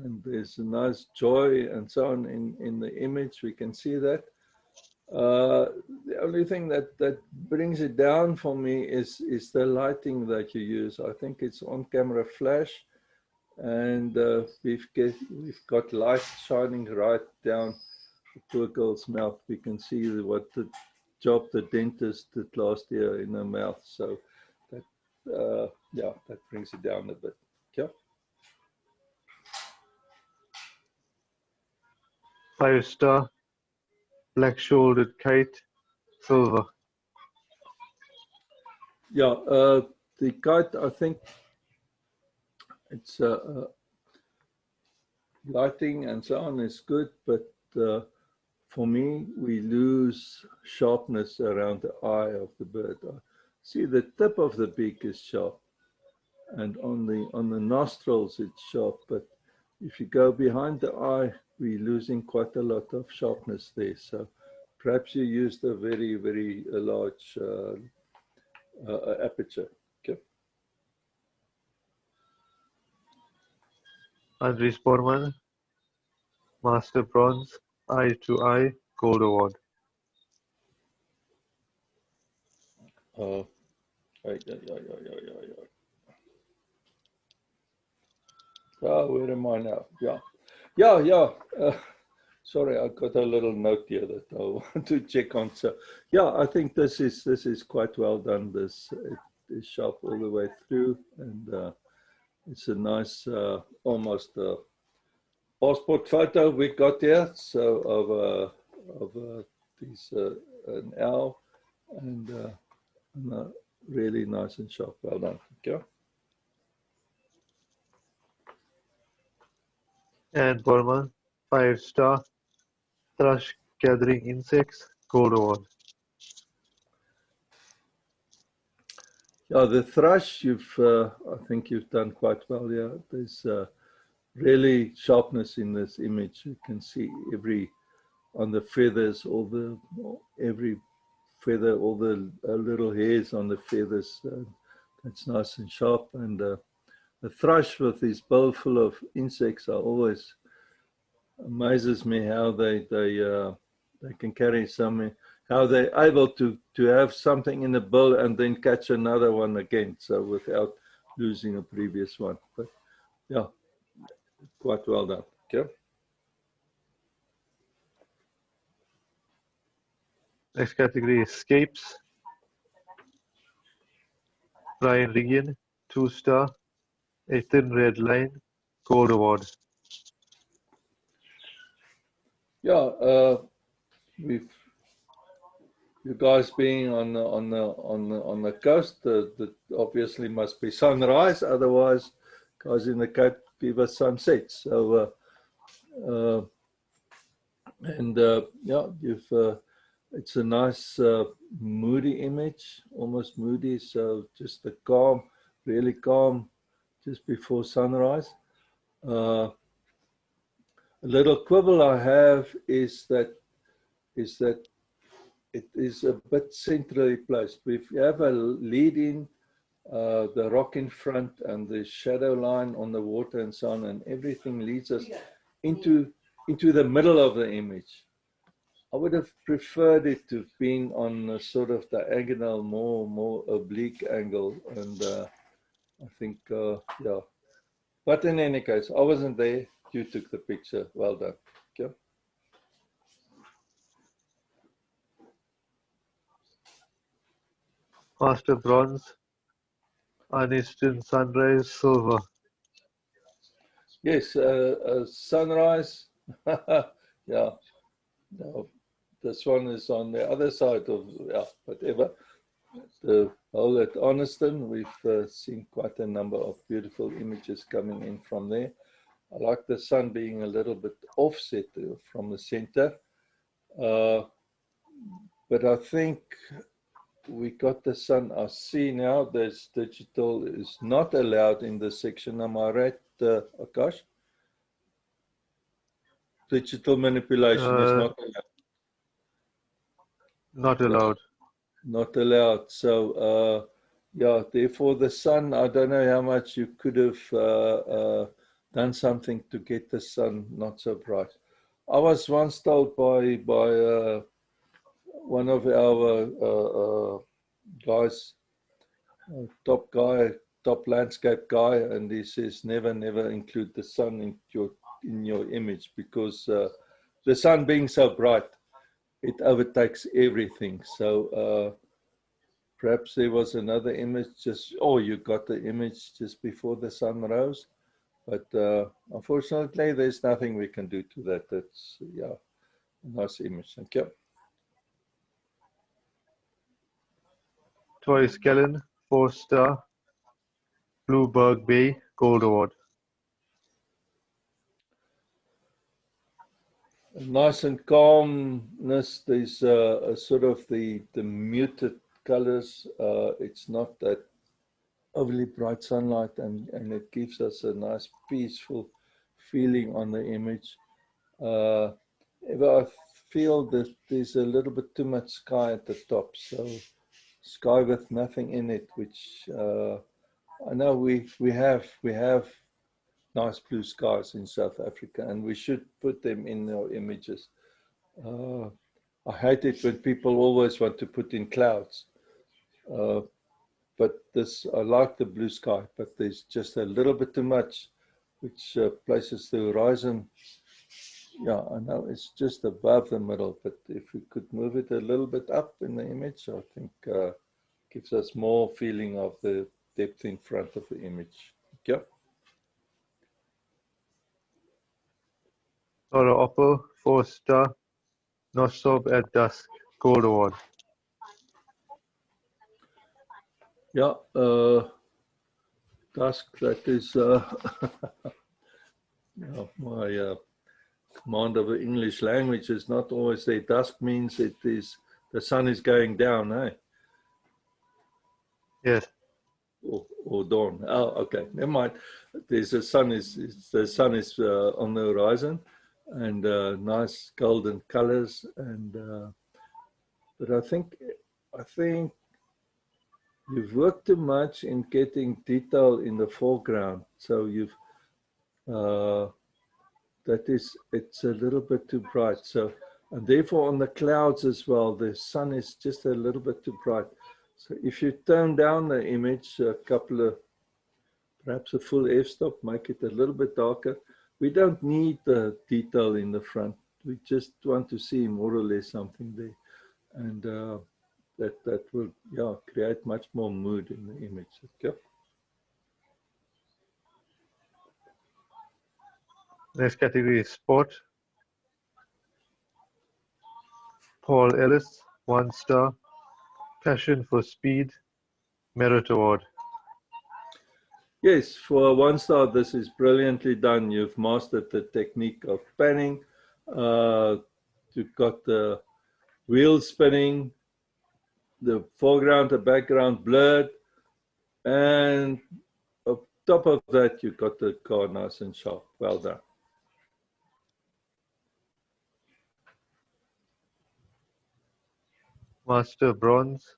and there's a nice joy and so on in the image. We can see that. The only thing that brings it down for me is the lighting that you use. I think it's on camera flash, and we've got light shining right down the poor girl's mouth. We can see what the job the dentist did last year in her mouth. So that yeah, that brings it down a bit. Yeah. 5-star, Black-shouldered kite, Silver. Yeah, the kite, I think it's lighting and so on is good, but for me, we lose sharpness around the eye of the bird. See, the tip of the beak is sharp, and on the nostrils it's sharp, but if you go behind the eye, we're losing quite a lot of sharpness there. So perhaps you used a very, very large aperture. Okay. Andries Borman, Master Bronze, Eye to Eye, Gold Award. Oh, where am I now? Yeah. sorry, I got a little note here that I want to check on. So yeah, I think this is quite well done. This it is sharp all the way through, and it's a nice almost passport photo we got here. So of these an owl and really nice and sharp. Well done. Okay. And Burman, 5-star. Thrush gathering insects, gold award. Yeah, the thrush, I think you've done quite well here. There's really sharpness in this image. You can see on the feathers, every feather, all the little hairs on the feathers. It's nice and sharp. And the thrush with his bill full of insects always amazes me how they can carry something. How they're able to have something in the bill and then catch another one again, so without losing a previous one. But yeah, quite well done. Okay. Next category is escapes. Brian Regan, 2-star. A thin red line, gold award. Yeah, you guys being on the coast, that obviously must be sunrise. Otherwise, guys in the Cape give us sunset. So, yeah, it's a nice moody image, almost moody. So just a calm, really calm, just before sunrise. A little quibble I have is that it is a bit centrally placed. If you have a lead in, the rock in front and the shadow line on the water and so on, and everything leads us into the middle of the image. I would have preferred it to have been on a sort of diagonal, more oblique angle, and I think, yeah. But in any case, I wasn't there. You took the picture. Well done. Okay. Master bronze. Aniston sunrise, silver. Yes, sunrise. Yeah. No, this one is on the other side of, yeah, whatever. The whole at Aniston, we've seen quite a number of beautiful images coming in from there. I like the sun being a little bit offset from the center. But I think we got the sun. I see now there's digital is not allowed in this section. Am I right, Akash? Digital manipulation is not allowed. Not allowed. Not allowed. So, yeah, therefore the sun, I don't know how much you could have done something to get the sun not so bright. I was once told by one of our guys, top landscape guy, and he says never include the sun in your image, because the sun being so bright, it overtakes everything. So perhaps there was another image, you got the image just before the sun rose, but unfortunately there's nothing we can do to that. That's, yeah, a nice image. Thank you. Troy Skellen, 4-star. Blueberg Bay, gold award. Nice and calmness. There's sort of the muted colors. It's not that overly bright sunlight, and it gives us a nice peaceful feeling on the image. But I feel that there's a little bit too much sky at the top, so sky with nothing in it, which I know we have nice blue skies in South Africa, and we should put them in our images. I hate it when people always want to put in clouds, but I like the blue sky, but there's just a little bit too much, which places the horizon Yeah, I know it's just above the middle, but if we could move it a little bit up in the image, I think gives us more feeling of the depth in front of the image. Yeah. Or Oppo 4-star, not soap at dusk, Gold Award. Yeah, dusk, that is yeah, my command of the English language is not always there. Dusk means it is the sun is going down, eh? Yes. Or dawn. Oh, okay. Never mind. There's the sun is on the horizon, and nice golden colors. And but I think you've worked too much in getting detail in the foreground. So you've it's a little bit too bright. So, and therefore on the clouds as well, the sun is just a little bit too bright. So if you turn down the image a couple of, perhaps a full f-stop, make it a little bit darker. We don't need the detail in the front. We just want to see more or less something there. And that will, yeah, create much more mood in the image. Okay. Next category is sport. Paul Ellis, 1-star, passion for speed, merit award. Yes, for a 1-star, this is brilliantly done. You've mastered the technique of panning. You've got the wheel spinning, the foreground, the background blurred, and on top of that, you've got the car nice and sharp. Well done. Master bronze,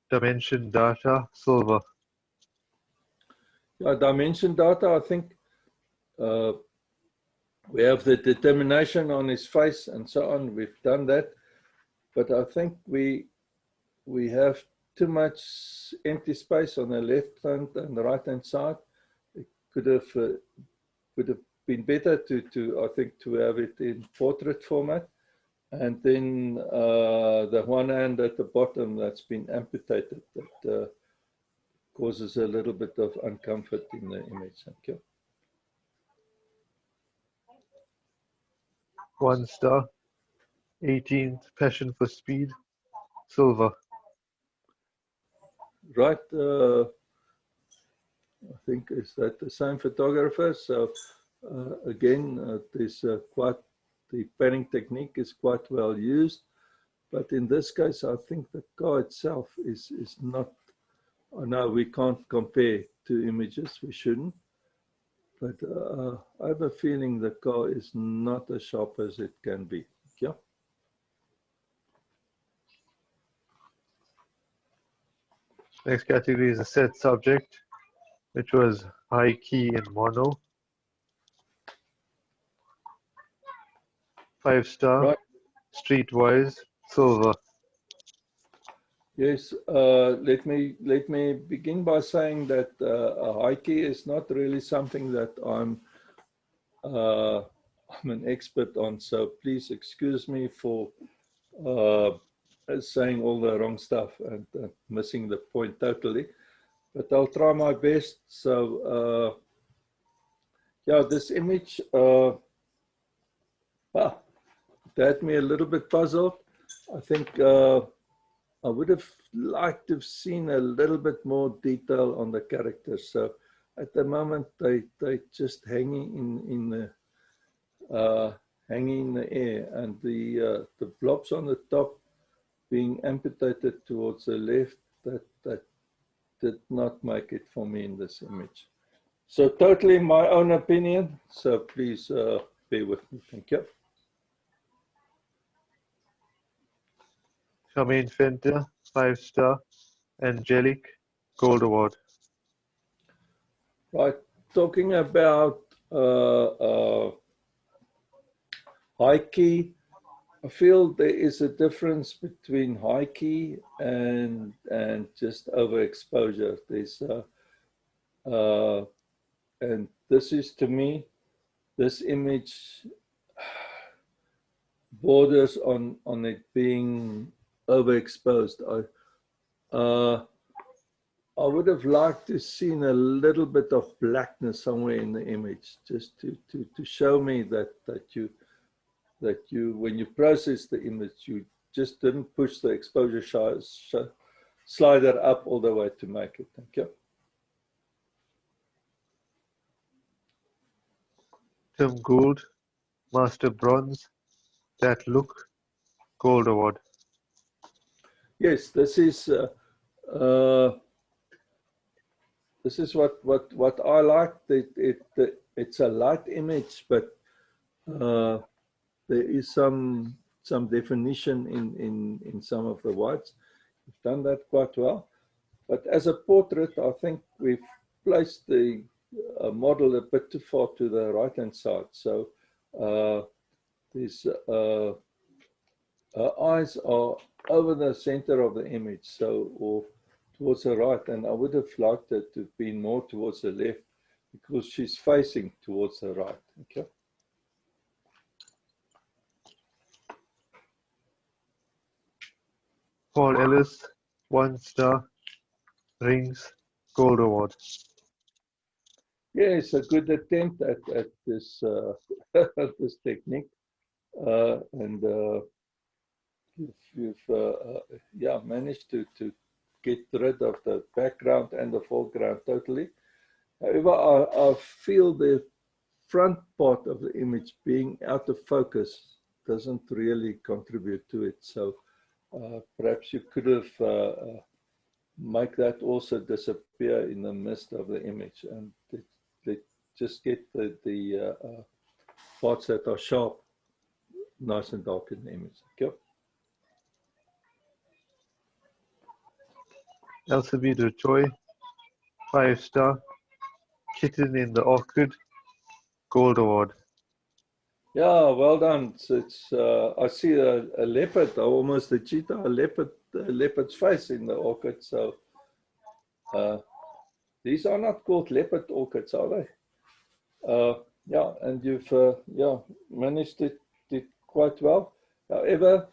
dimension data, silver. Yeah, dimension data, I think we have the determination on his face and so on. We've done that. But I think we have too much empty space on the left hand and the right hand side. It would have been better to I think to have it in portrait format, and then the one hand at the bottom that's been amputated, that causes a little bit of uncomfort in the image. Thank you. 1-star, 18th, passion for speed, silver. Right. I think is that the same photographer. So again, this the panning technique is quite well used, but in this case, I think the car itself is not. I know we can't compare two images. We shouldn't, but I have a feeling the car is not as sharp as it can be. Yeah. Next category is a set subject, which was high key in mono. 5-star, Right. streetwise, silver. Yes, let me begin by saying that a high key is not really something that I'm an expert on. So please excuse me for saying all the wrong stuff and missing the point totally. But I'll try my best. So yeah, this image had me a little bit puzzled. I think I would have liked to have seen a little bit more detail on the characters. So at the moment, they just hanging in the air, and the blobs on the top being amputated towards the left. That did not make it for me in this image. So totally my own opinion. So please bear with me. Thank you. Charmaine Fenter, 5-star, angelic, gold award. Right, talking about high key, I feel there is a difference between high key and just overexposure. There's and this is, to me, this image borders on it being overexposed. I would have liked to seen a little bit of blackness somewhere in the image, just to show me that you when you process the image, you just didn't push the exposure slider up all the way to make it. Thank you. Tim Gould, Master Bronze, That Look, Gold Award. Yes, this is what I like. It's a light image, but there is some definition in some of the whites. We've done that quite well. But as a portrait, I think we've placed the model a bit too far to the right-hand side. So these eyes are over the center of the image, so or towards the right, and I would have liked it to be more towards the left because she's facing towards the right. Okay. Paul Ellis, 1 star, Rings, Gold Award. Yes, a good attempt at this this technique, and you've yeah, managed to get rid of the background and the foreground totally. However, I feel the front part of the image being out of focus doesn't really contribute to it. So perhaps you could have make that also disappear in the midst of the image, and just get the parts that are sharp nice and dark in the image. Okay. Elsabedo Choi, 5 star, Kitten in the Orchid, Gold Award. Yeah, well done. So it's I see a leopard, almost a cheetah, a leopard's face in the orchid. So these are not called leopard orchids, are they? Yeah, and you've yeah, managed it quite well. However,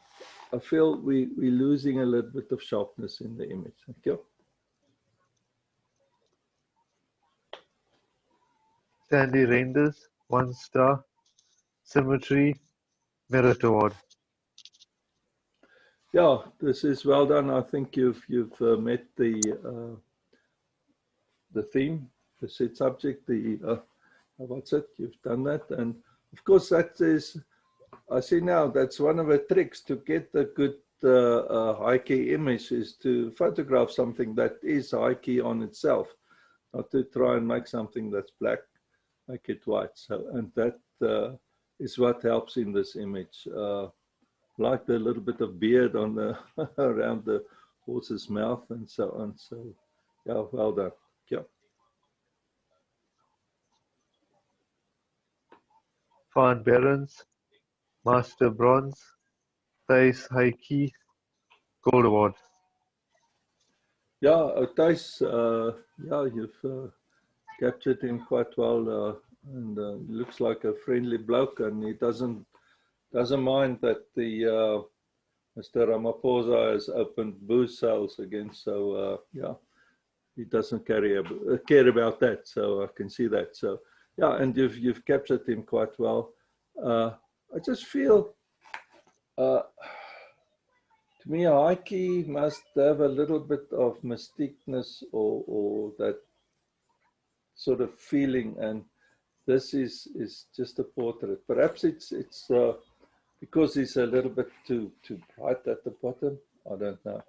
I feel we're losing a little bit of sharpness in the image. Thank you. Sandy Reinders, 1 star, Symmetry, Merit Award. Yeah, this is well done. I think you've met the theme, the set subject, the what's it? You've done that, and of course that is. I see now that's one of the tricks to get a good high key image is to photograph something that is high key on itself, not to try and make something that's black, make it white. So, and that is what helps in this image. Like the little bit of beard on the around the horse's mouth and so on. So, yeah, well done. Yeah. Van Berens, Master Bronze, Thijs Heike, Gold Award. Yeah, Thijs, yeah, you've captured him quite well, and looks like a friendly bloke, and he doesn't mind that the Mr. Ramaphosa has opened booze sales again. So yeah, he doesn't care about that. So I can see that. So yeah, and you've captured him quite well. I just feel, to me, Heike must have a little bit of mystiqueness or that sort of feeling, and this is just a portrait. Perhaps it's because he's a little bit too bright at the bottom. I don't know,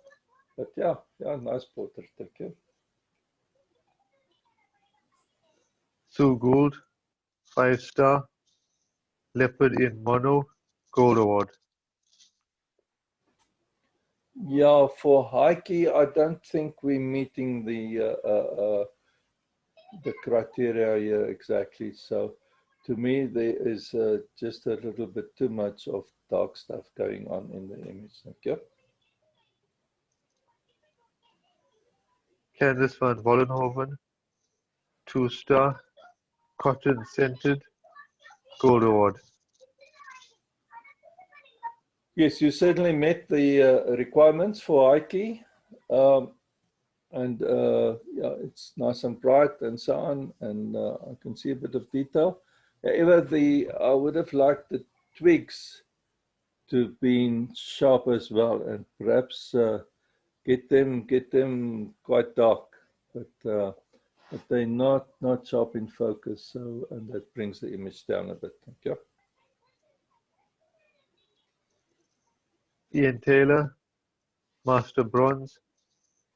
but yeah, nice portrait. Thank you. Sue Gould, 5 star, Leopard in Mono, Gold Award. Yeah, for Heike, I don't think we're meeting the criteria here exactly. So to me, there is just a little bit too much of dark stuff going on in the image. Thank you. Candice van Vollenhoven, 2 star, Cotton Scented, Gold Award. Yes, you certainly met the requirements for high key. And yeah, it's nice and bright and so on, and I can see a bit of detail. However, I would have liked the twigs to have been sharp as well, and perhaps get them quite dark, but they're not sharp in focus, so, and that brings the image down a bit. Thank you. Ian Taylor, Master Bronze,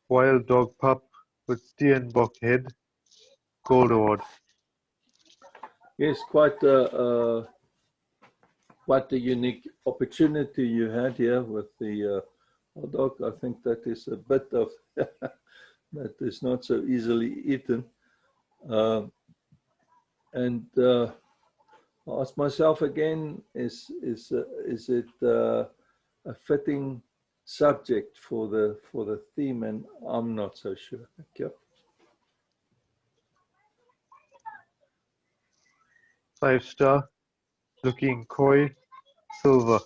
Wild Dog Pup with Steenbok head, Gold Award. Yes, quite a unique opportunity you had here with the hot dog. I think that is a bit of that is not so easily eaten. And I ask myself again: is it a fitting subject for the theme? And I'm not so sure. Thank you. 5-star, looking coy, silver.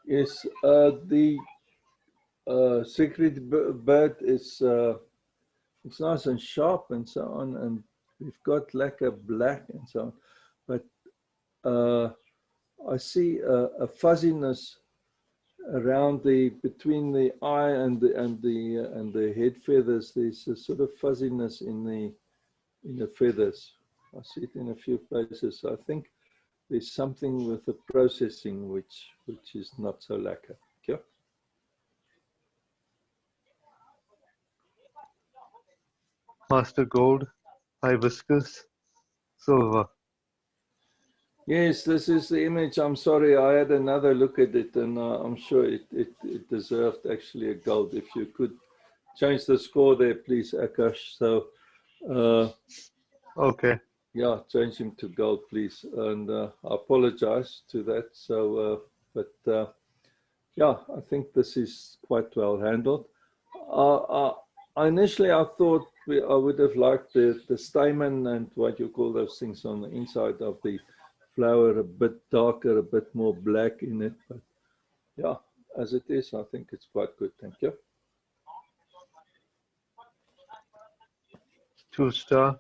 Yes, the secret bird is it's nice and sharp and so on, and we've got lacquer black and so on, but I see a fuzziness around between the eye and the head feathers. There's a sort of fuzziness in the feathers. I see it in a few places. I think there's something with the processing which is not so lacquer. Okay. Master Gold, Hibiscus, silver. Yes, this is the image. I'm sorry, I had another look at it, and I'm sure it deserved actually a gold. If you could change the score there, please, Akash. So, Okay. yeah, change him to gold, please. And I apologize to that. So, yeah, I think this is quite well handled. Initially, I thought I would have liked the stamen and what you call those things on the inside of the flower a bit darker, a bit more black in it. But yeah, as it is, I think it's quite good. Thank you. 2-star,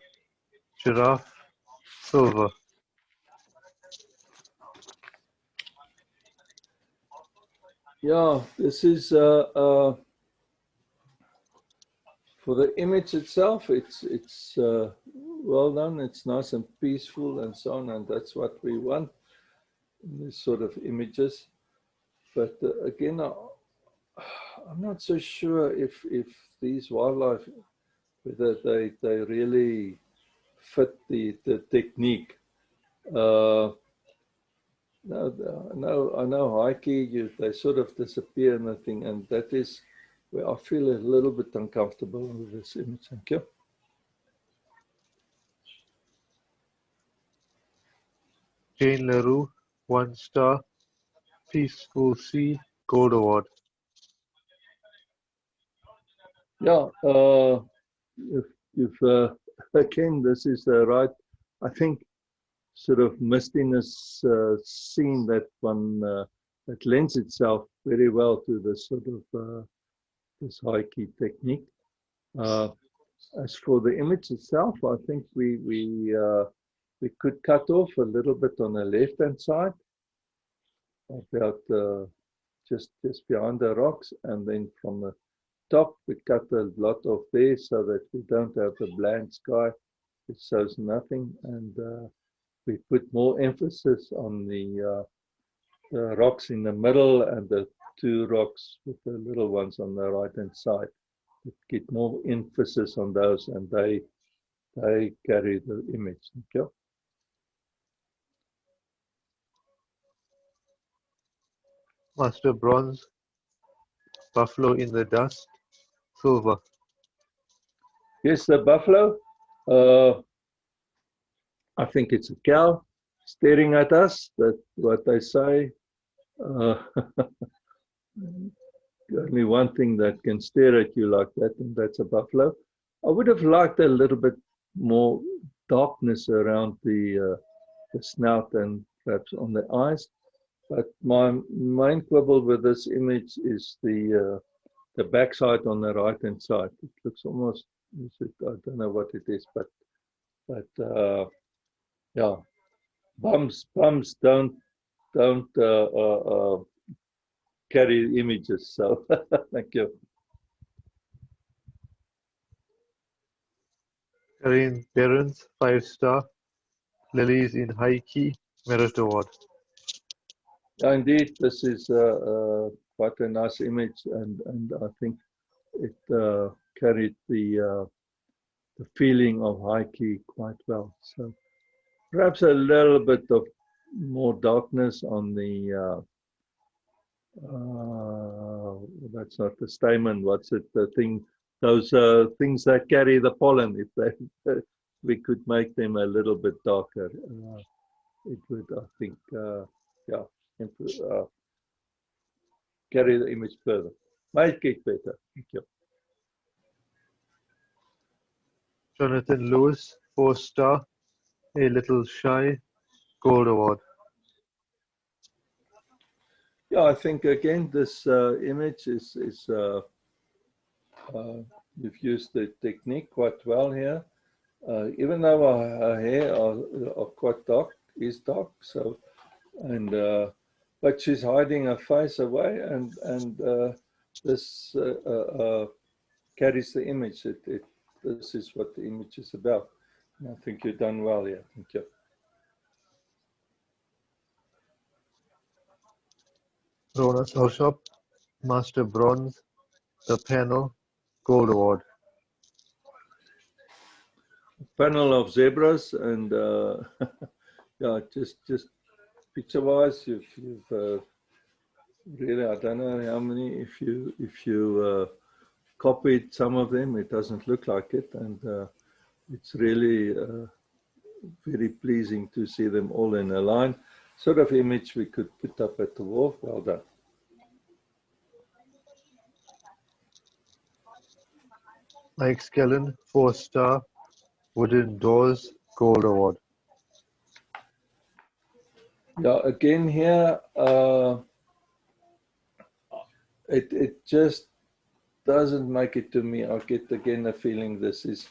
giraffe, silver. Yeah, this is for the image itself. It's well done. It's nice and peaceful and so on, and that's what we want in these sort of images. But again, I'm not so sure if these wildlife, whether they really fit the technique. No, I know Heike, they sort of disappear in the thing, and that is where I feel a little bit uncomfortable with this image. Thank you. Jane LaRue, 1-star, Peaceful Sea, Gold Award. Yeah, if again, this is the right, I think, sort of mistiness scene that one that lends itself very well to this sort of this high key technique. As for the image itself, I think we could cut off a little bit on the left hand side, about just behind the rocks, and then from the top we cut a lot off there so that we don't have a blank sky. It shows nothing, and we put more emphasis on the rocks in the middle and the two rocks with the little ones on the right hand side. We get more emphasis on those, and they carry the image. Okay. Master Bronze, Buffalo in the Dust, silver. Yes, the buffalo. I think it's a cow staring at us. That's what they say. Only one thing that can stare at you like that, and that's a buffalo. I would have liked a little bit more darkness around the snout and perhaps on the eyes. But my main quibble with this image is the backside on the right hand side. It looks almost, I don't know what it is, but yeah, bums don't carry images. So thank you. Karin Perens, 5-star. Lilies in high key, Merit Award. Yeah, indeed, this is quite a nice image, and I think it carried the feeling of high key quite well. So perhaps a little bit of more darkness on the that's not the stamen. What's it? The thing, those things that carry the pollen. If they, we could make them a little bit darker, it would, I think, yeah, carry the image further. Make it better. Thank you. Jonathan Lewis, 4-star. A Little Shy, Gold Award. Yeah, I think again this image is you've used the technique quite well here. Even though her hair are quite dark, is dark, so, and but she's hiding her face away, and this carries the image. This is what the image is about. And I think you've done well here. Thank you. Rona Shop, Master Bronze, The Panel, Gold Award. Panel of zebras, and yeah, just picture-wise, you've really, I don't know how many. If you copied some of them, it doesn't look like it, and it's really very pleasing to see them all in a line. Sort of image we could put up at the wall. Well done. Mike Skellen, 4-star. Wooden Doors, Gold Award. Yeah, again here, it just doesn't make it to me. I get again the feeling this is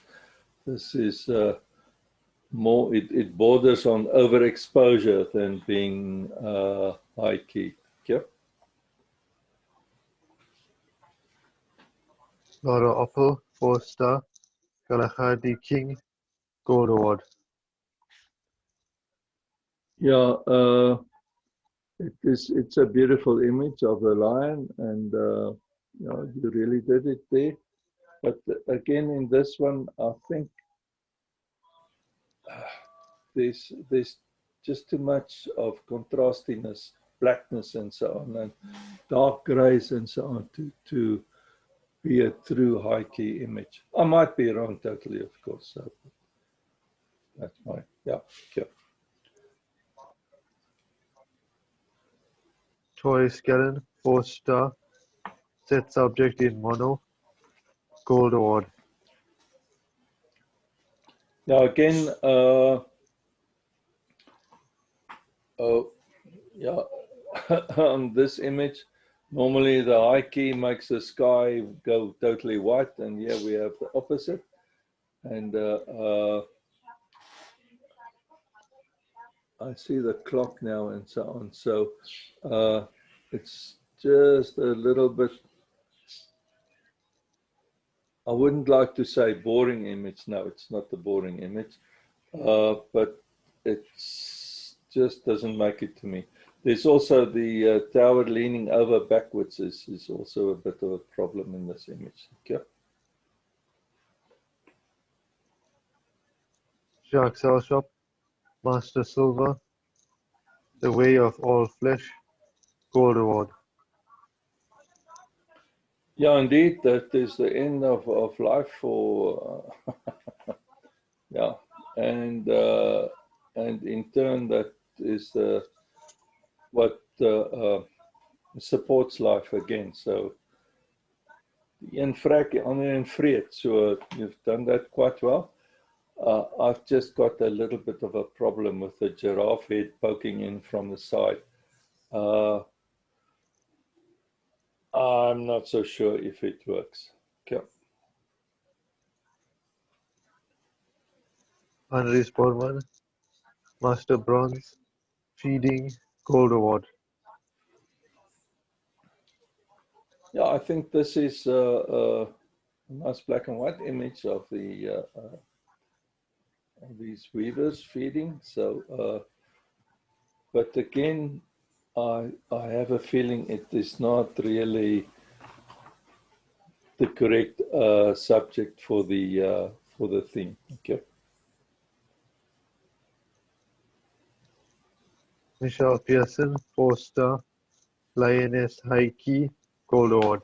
more, it borders on overexposure than being high key. Yep. Laura Oppel, 4-star. Kalahari King, Gold Award. Yeah, it's a beautiful image of a lion, and you know, you really did it there. But again, in this one, I think there's just too much of contrastiness, blackness, and so on, and dark grays and so on to be a true high key image. I might be wrong totally, of course. So that's my, yeah. Okay. Troy Skellen, 4-star. Set subject in mono, Gold Award. Now again, yeah, on this image, normally the high key makes the sky go totally white, and here we have the opposite. And I see the clock now and so on. So it's just a little bit, I wouldn't like to say boring image. No, it's not the boring image, but it's just doesn't make it to me. There's also the tower leaning over backwards is also a bit of a problem in this image. Okay. Jacques Salshop, Master Silver, The Way of All Flesh, Gold Award. Yeah, indeed, that is the end of life for, yeah, and in turn that is what supports life again. So, een vrek, die ander een vreet. So you've done that quite well. I've just got a little bit of a problem with the giraffe head poking in from the side. I'm not so sure if it works. Okay. Andres Borman, Master Bronze, Feeding, Gold Award. Yeah, I think this is a nice black and white image of the of these weavers feeding. So, but again, I have a feeling it is not really the correct subject for the theme. Okay. Michelle Pearson, 4-star, Lioness High Key, Gold Award.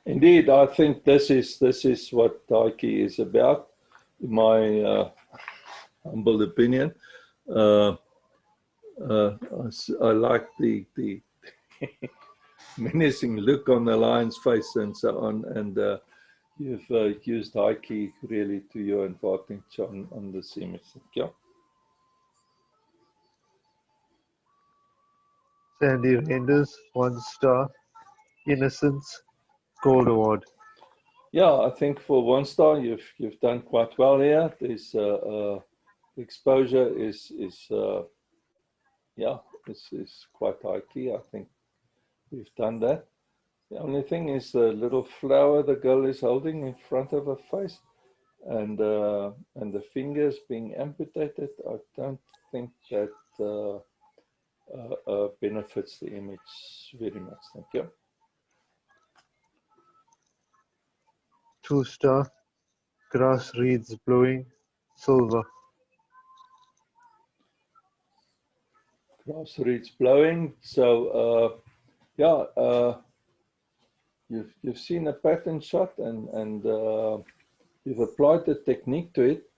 Indeed, I think this is what Taiki is about, in my humble opinion. I like the menacing look on the lion's face and so on, and you've used Taiki really to your advantage on this image. Yeah. Sandy Renders, 1-star, Innocence, Gold Award. Yeah, I think for 1-star you've done quite well here. There's exposure is quite high key. I think we've done that. The only thing is the little flower the girl is holding in front of her face, and the fingers being amputated. I don't think that benefits the image very much. Thank you. 2-star, Grass Reeds Blowing, Silver. Grass reeds blowing. So yeah, you've seen a pattern shot and you've applied the technique to it,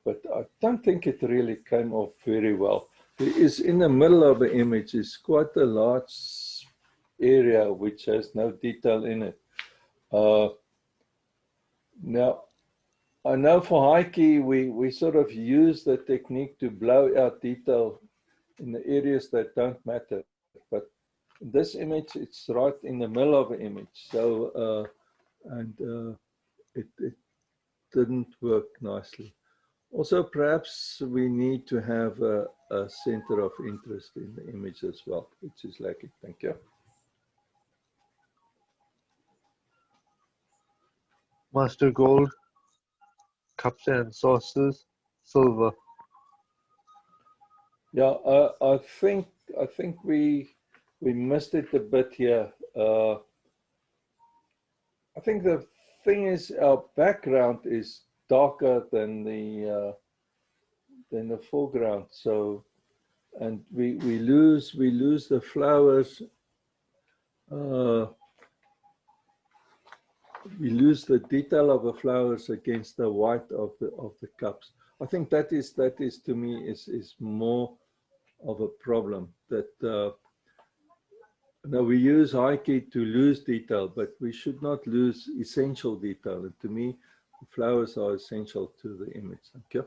but I don't think it really came off very well. There is, in the middle of the image, is quite a large area which has no detail in it. Now, I know for Heike, we sort of use the technique to blow out detail in the areas that don't matter. But in this image, it's right in the middle of the image. So, it didn't work nicely. Also, perhaps we need to have a center of interest in the image as well, which is lacking. Thank you. Master Gold, Cups and Saucers, Silver. Yeah, I think we missed it a bit here. I think the thing is our background is darker than the foreground. So, and we lose the flowers. We lose the detail of the flowers against the white of the cups. I think that is to me is more of a problem. That now we use high key to lose detail, but we should not lose essential detail. And to me, the flowers are essential to the image. Thank you.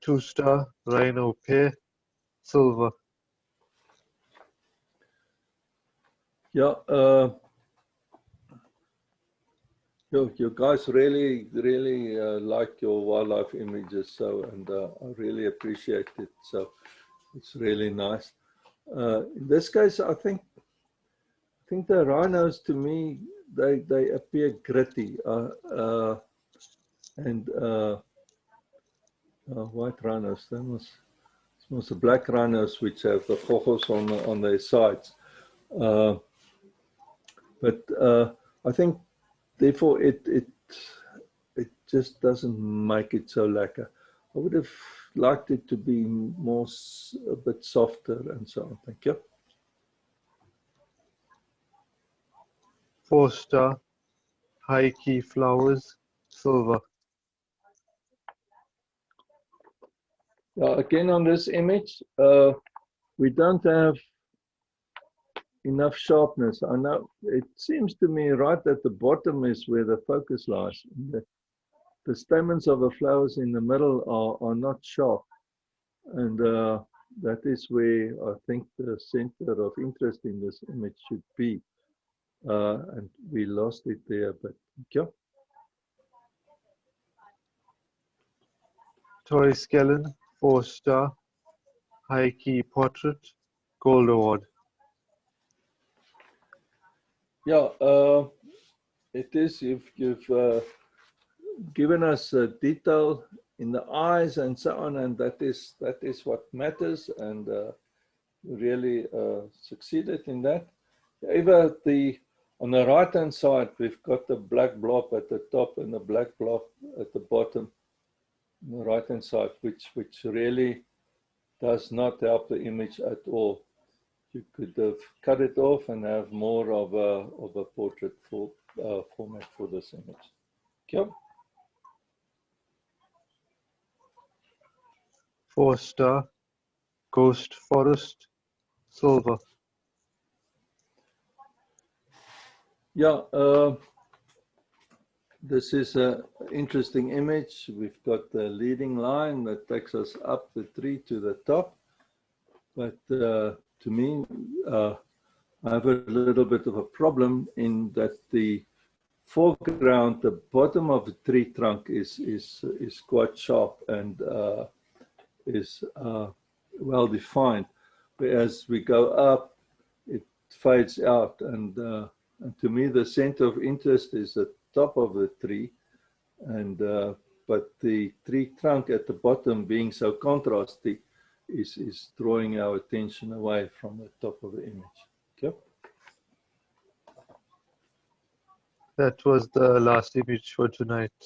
2-star, Rhino Pear, Silver. Yeah, you guys really like your wildlife images, so, and I really appreciate it. So it's really nice. In this case, I think the rhinos, to me, they appear gritty, and white rhinos. They must the black rhinos which have the goggles on their sides. But I think, therefore, it just doesn't make it so lacquer. I would have liked it to be more, a bit softer and so on. Thank you. 4-star, High Key Flowers, Silver. Again, on this image, we don't have enough sharpness. I know it seems to me right at the bottom is where the focus lies. the stamens of the flowers in the middle are not sharp. And that is where I think the center of interest in this image should be. And we lost it there, but yeah. Toy Skellen, 4-star, high key portrait, gold award. Yeah, it is. You've given us detail in the eyes and so on, and that is what matters, and really succeeded in that. However, on the right hand side, we've got the black blob at the top and the black blob at the bottom, on the right hand side, which really does not help the image at all. You could have cut it off and have more of a portrait format for this image. Okay. 4-star, ghost forest, silver. Yeah, this is an interesting image. We've got the leading line that takes us up the tree to the top. But to me, I have a little bit of a problem in that the foreground, the bottom of the tree trunk is quite sharp and is well defined. Whereas we go up, it fades out, and to me the center of interest is the top of the tree, and but the tree trunk at the bottom being so contrasty is drawing our attention away from the top of the image. Okay. That was the last image for tonight.